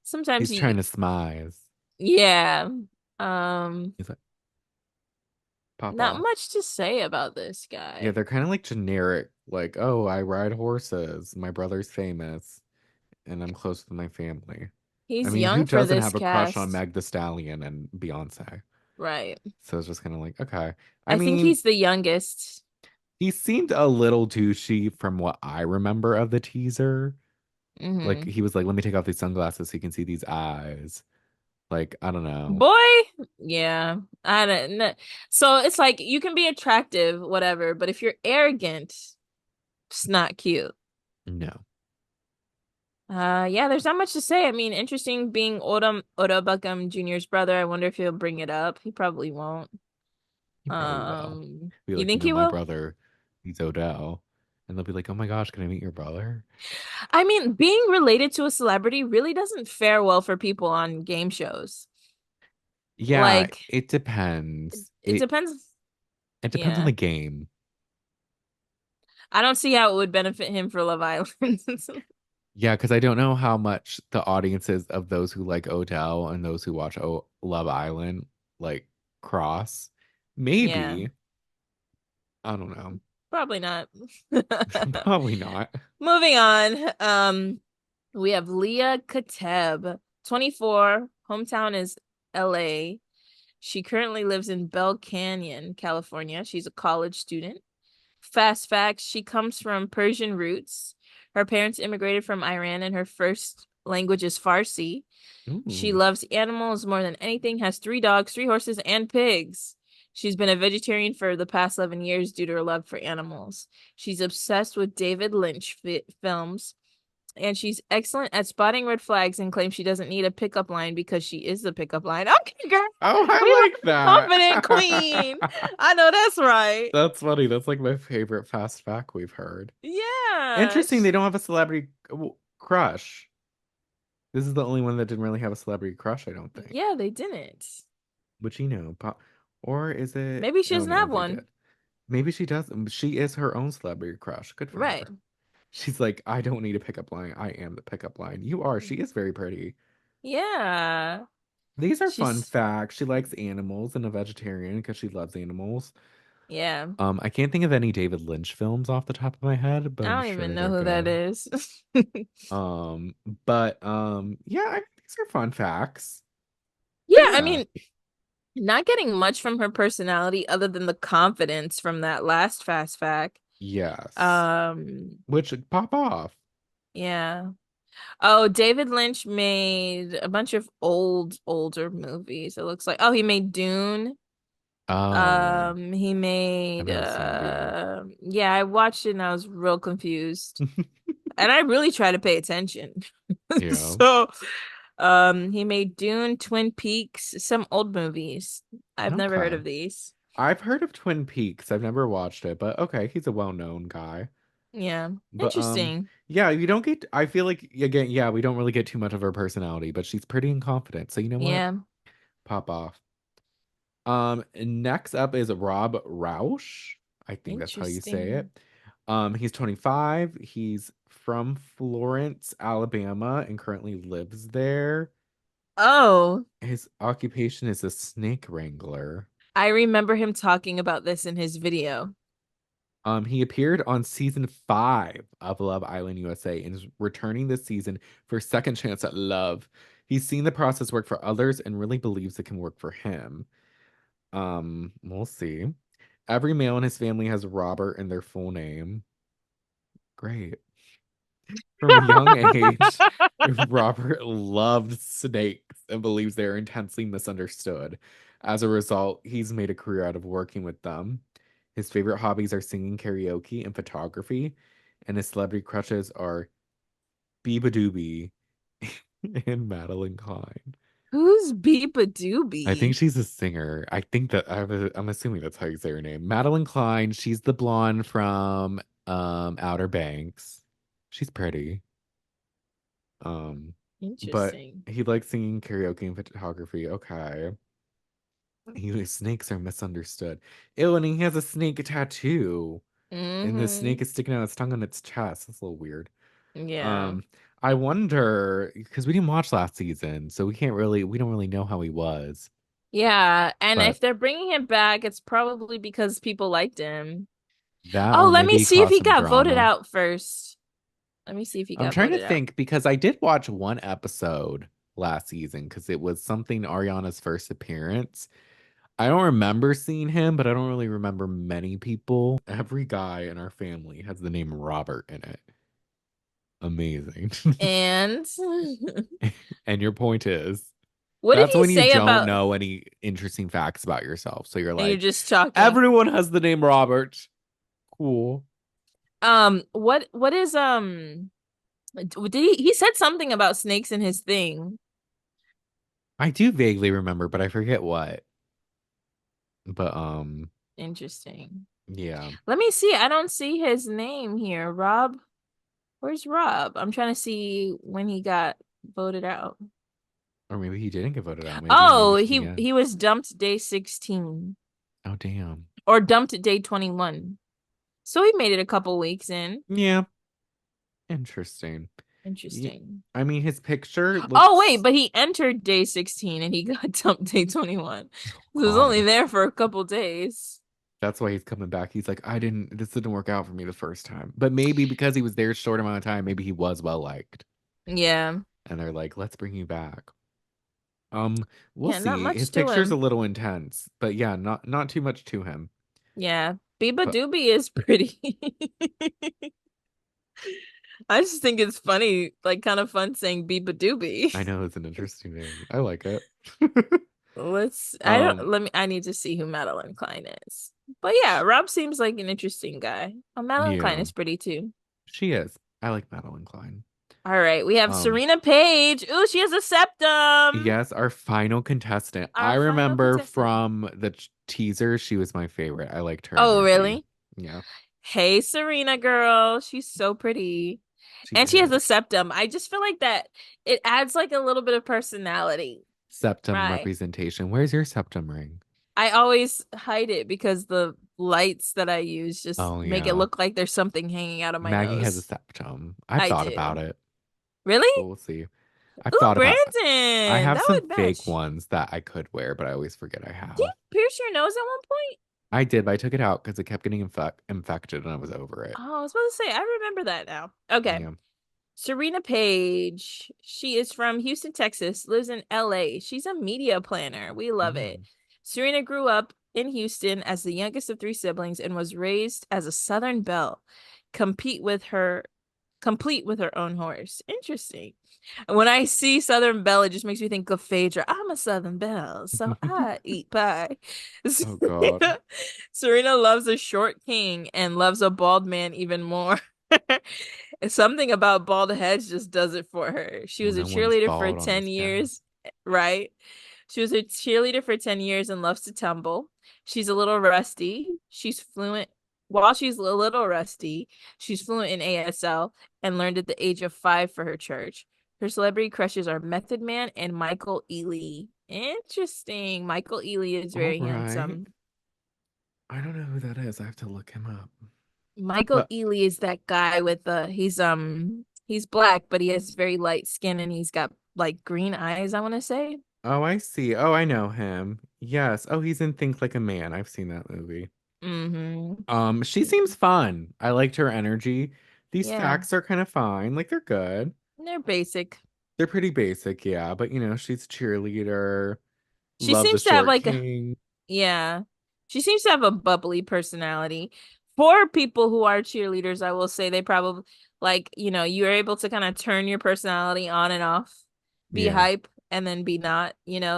sometimes He's he trying to smize. yeah. Um, He's like, Not Papa. much to say about this Yeah, guy. they're kind of like generic, like, oh, I ride horses. My brother's famous, and I'm close with my family. I He's mean, who young for doesn't this have a crush on cast. Meg the Stallion and Beyonce? Right. So it's just kind of like, okay. I I think mean, he's the youngest. he seemed a little douchey from what I remember of the teaser. Like, Hmm. he was like, let me take off these sunglasses so you can see these eyes. Like, I don't know. Boy, yeah. I don't know. So it's like you can be attractive, whatever, but if you're arrogant, it's not cute. No. Yeah, there's not much to say. I mean, interesting being Oda Beckham Jr.'s brother. I wonder if he'll bring it up. He probably won't. He probably will. Be You like, think he my will? brother, he's Odell. And they'll be like, oh my gosh, can I meet your brother? I mean, being related to a celebrity really doesn't fare well for people on game shows. Yeah, Like, it depends. it depends. It depends on Yeah. the game. I don't see how it would benefit him for Love Island. Yeah, because I don't know how much the audiences of those who like Odell and those who watch Love Island like cross. Yeah, Maybe. I don't know. probably not. Probably not. Moving on. We have Leah Kateb, 24, hometown is LA. She currently lives in Bell Canyon, California. She's a college student. Fast facts, she comes from Persian roots. Her parents immigrated from Iran and her first language is Farsi. She Ooh. loves animals more than anything, has 3 dogs, 3 horses, and pigs. She's been a vegetarian for the past 11 years due to her love for animals. She's obsessed with David Lynch films, and she's excellent at spotting red flags and claims she doesn't need a pickup line because she is the pickup line. Okay, girl, Oh, we I like like a confident queen. that. I know that's right. That's funny. That's like my favorite fast fact we've heard. Yeah. Interesting, they don't have a celebrity crush. This is the only one that didn't really have a celebrity crush, I don't think. Yeah, they didn't. Which or is it? Maybe she Oh doesn't no, have they one. did. Maybe she does. She is her own celebrity crush. Good for Right. her. She's like, I don't need a pickup line. I am the pickup line. You are. She is very pretty. Yeah. These are fun She's facts. She likes animals and a vegetarian because she loves animals. yeah. I can't think of any David Lynch films off the top of my head, but I I'm don't even sure know they're who that good. is. Um, but yeah, I think These are fun facts. Yeah, I Yeah. mean, not getting much from her personality other than the confidence from that last fast fact. Yes. Um, Which pop off. yeah. Oh, David Lynch made a bunch of older movies. It looks like. Oh, he made Dune. Oh, He I've made never seen Dune. yeah, I watched it and I was real confused. And I really try to pay attention. Yeah. So, he made Dune, Twin Peaks, some old movies. I've never heard Okay. of these. I've heard of Twin Peaks. I've never watched it, but okay, he's a well-known guy. Yeah. But Interesting. yeah, you don't get I feel like again, yeah, we don't really get too much of her personality, but she's pretty and confident. So you know what? Yeah. Pop off. Next up is Rob Roush. I think that's how you say Interesting. it. He's 25. He's from Florence, Alabama, and currently lives there. Oh, His occupation is a snake wrangler. I remember him talking about this in his video. He appeared on season 5 of Love Island USA and is returning this season for a second chance at love. He's seen the process work for others and really believes it can work for him. We'll see. Every male in his family has Robert in their full name. Great. From a young age, Robert loved snakes and believes they are intensely misunderstood. As a result, he's made a career out of working with them. His favorite hobbies are singing, karaoke, and photography, and his celebrity crushes are Biba Doobie and Madeline Klein. Who's Beepa I think Doobie? she's a singer. I think that I'm assuming that's how you say her name. Madeline Klein, she's the blonde from Outer Banks. She's pretty. Um, but Interesting. he likes singing, karaoke, and photography. Okay. Snakes are misunderstood. Ew, and he has a snake tattoo. And the Mm-hmm. snake is sticking out its tongue on its chest. That's a little weird. Yeah. Um, I wonder because we didn't watch last season, so we don't really know how he was. Yeah, and if But they're bringing him back, it's probably because people liked him. that, Oh, or let maybe me he see if caused he some got voted drama. out first. Let me see if he I'm got trying to voted out. think because I did watch one episode last season because it was something Ariana's first appearance. I don't remember seeing him, but I don't really remember many people. Every guy in our family has the name Robert in it. Amazing. And And your point is, what did that's he when you say don't about, know any interesting facts about yourself. So you're and you're like, just talking. everyone has the name Robert. Cool. What is did he said something about snakes in his thing. I do vaguely remember, but I forget what. But Interesting. yeah. Let me see. I don't see his name here. Rob, where's Rob? I'm trying to see when he got voted out. Or maybe he didn't get voted out. Maybe he made Oh, it to the he end. was dumped day 16 Oh damn. or dumped day 21. So he made it a couple weeks in. Yeah. Interesting. Yeah. Interesting. I mean, his picture Oh, wait, looks. but he entered day 16 and he got dumped day 21. Oh He was only God. there for a couple days. That's why he's coming back. He's like, this didn't work out for me the first time. But maybe because he was there a short amount of time, maybe he was well liked. Yeah. And they're like, let's bring you back. We'll Yeah, not see. His much to picture's a him. little intense, but yeah, not too much to him. Yeah. Biba But Doobie is pretty. I just think it's funny, like kind of fun saying Biba Doobie. I know it's an interesting name. I like it. I don't, Um, I need to see who Madeline Klein is. But yeah, Rob seems like an interesting guy. Oh, Madeline Klein yeah, is pretty too. she is. I like Madeline Klein. All right, we have Um, Serena Page. Ooh, she has a septum. yes, our final contestant. I Our final remember contestant. from the teaser, she was my favorite. I liked her Oh, energy. really? Yeah, Hey, Serena girl. She's so pretty. she And she has a is. septum. I just feel like that it adds like a little bit of personality, Septum right? representation. Where's your septum ring? I always hide it because the lights that I use just Oh make it yeah. look like there's something hanging out of my Maggie has a nose. septum. I've I thought about do. it, Really? but we'll see. I've Ooh, thought about I Brandon. have That some would fake match. ones that I could wear, but I always forget I Did you have. pierce your nose at one point? I did, but I took it out because it kept getting infected and I was over it. Oh, I was supposed to say, I remember that now. Okay. Yeah. Serena Page. She is from Houston, Texas, lives in LA. She's a media planner. We love it. Mm. Serena grew up in Houston as the youngest of three siblings and was raised as a Southern Belle, compete with her complete with her own horse. Interesting. And when I see Southern Belle, it just makes me think of Phaedra. I'm a Southern Belle, so I eat pie. Oh God. Serena loves a short king and loves a bald man even more. Something about bald heads just does it for her. She Well, was a no one's cheerleader for bald on 10 this cast. years, right? She was a cheerleader for 10 years and loves to tumble. She's a little rusty. She's fluent. While she's a little rusty, she's fluent in ASL and learned at the age of 5 for her church. Her celebrity crushes are Method Man and Michael Ealy. Interesting. Michael Ealy is All very right. handsome. I don't know who that is. I have to look him up. Michael But Ealy is that guy with the he's black, but he has very light skin and he's got like green eyes, I want to say. oh, I see. Oh, I know him. Yes. Oh, he's in Think Like a Man. I've seen that movie. Mm-hmm. She seems fun. I liked her energy. These Yeah. facts are kind of fine. Like they're good. They're basic. They're pretty basic, yeah. But she's cheerleader. She Love the seems to have short like king. yeah. She seems to have a bubbly personality. For people who are cheerleaders, I will say they probably you're able to kind of turn your personality on and off, be Yeah, hype and then be not.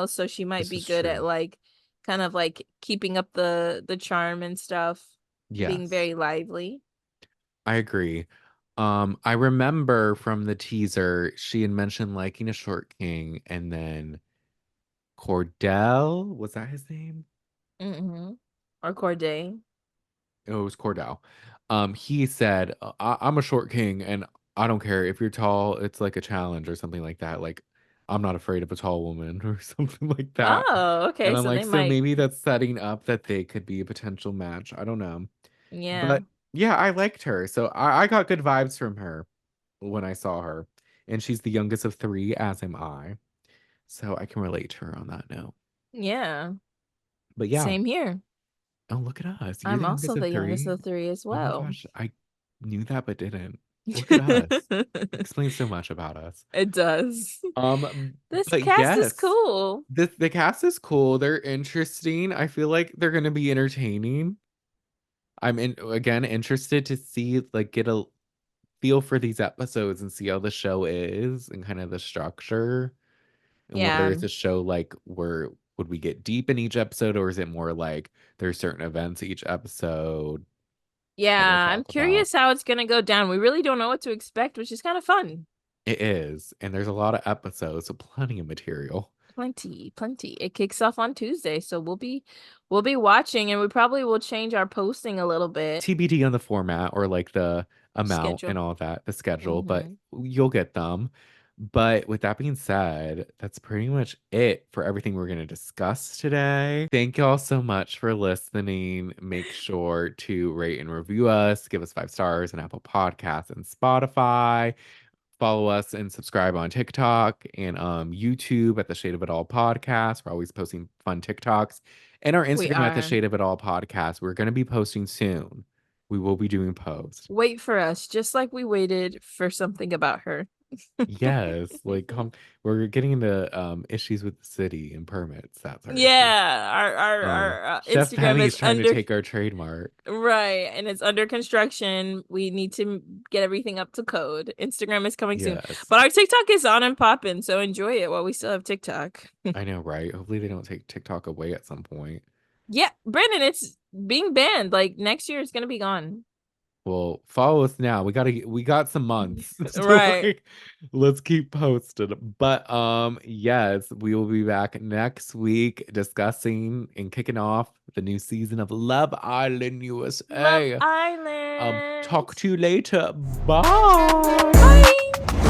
So she might this be is good at true. like kind of like keeping up the charm and stuff, being Yes, very lively. I agree. I remember from the teaser, she had mentioned liking a short king, and then Cordell, was that his name? Mm-hmm. Or Corday. Oh, it was Cordell. He said, I'm a short king, and I don't care if you're tall, it's like a challenge or something like that. Like, I'm not afraid of a tall woman or something like that. Oh, And okay. I'm So like, they so might, maybe that's setting up that they could be a potential match. I don't know. yeah. But yeah, I liked her. So I got good vibes from her when I saw her. And she's the youngest of three, as am I. So I can relate to her on that note. Yeah. But yeah, Same here. oh, look at us. You're I'm the also youngest of the youngest three. of three as Oh my well. gosh, I knew that but didn't. Look at us. Explains so much about us. It does. Um, This but cast is yes, cool. the cast is cool. They're interesting. I feel like they're gonna be entertaining. I'm again interested to see like get a feel for these episodes and see how the show is and kind of the structure and whether Yeah. it's a show like where would we get deep in each episode or is it more like there's certain events each episode that we'll Yeah. I'm talk about. curious how it's gonna go down. We really don't know what to expect, which is kind of fun. It is, and there's a lot of episodes, so plenty of material. Plenty, plenty. It kicks off on Tuesday, so we'll be watching and we probably will change our posting a little bit. TBD on the format or like the amount and Schedule. all that, the schedule, but Mm-hmm. you'll get them. But with that being said, that's pretty much it for everything we're going to discuss today. Thank y'all so much for listening. Make sure to rate and review us, give us 5 stars on Apple Podcasts and Spotify. Follow us and subscribe on TikTok and YouTube at the Shade of It All Podcast. We're always posting fun TikToks. And our We Instagram at the are. Shade of It All Podcast. We're going to be posting soon. We will be doing posts. Wait for us, just like we waited for something about her. Yes, like we're getting into issues with the city and permits, that sort of thing. Yeah, our Chef Instagram Penny is is trying to under take our trademark. right, and it's under construction. We need to get everything up to code. Instagram is coming soon, Yes, but our TikTok is on and popping, so enjoy it while we still have TikTok. I know, right? Hopefully they don't take TikTok away at some point. Yeah, Brandon, it's being banned. Like next year, it's gonna be gone. Well, follow us now. We got some months. So Right. like let's keep posted. But yes, we will be back next week discussing and kicking off the new season of Love Island Love USA. Island. Talk to you later. Bye. Bye.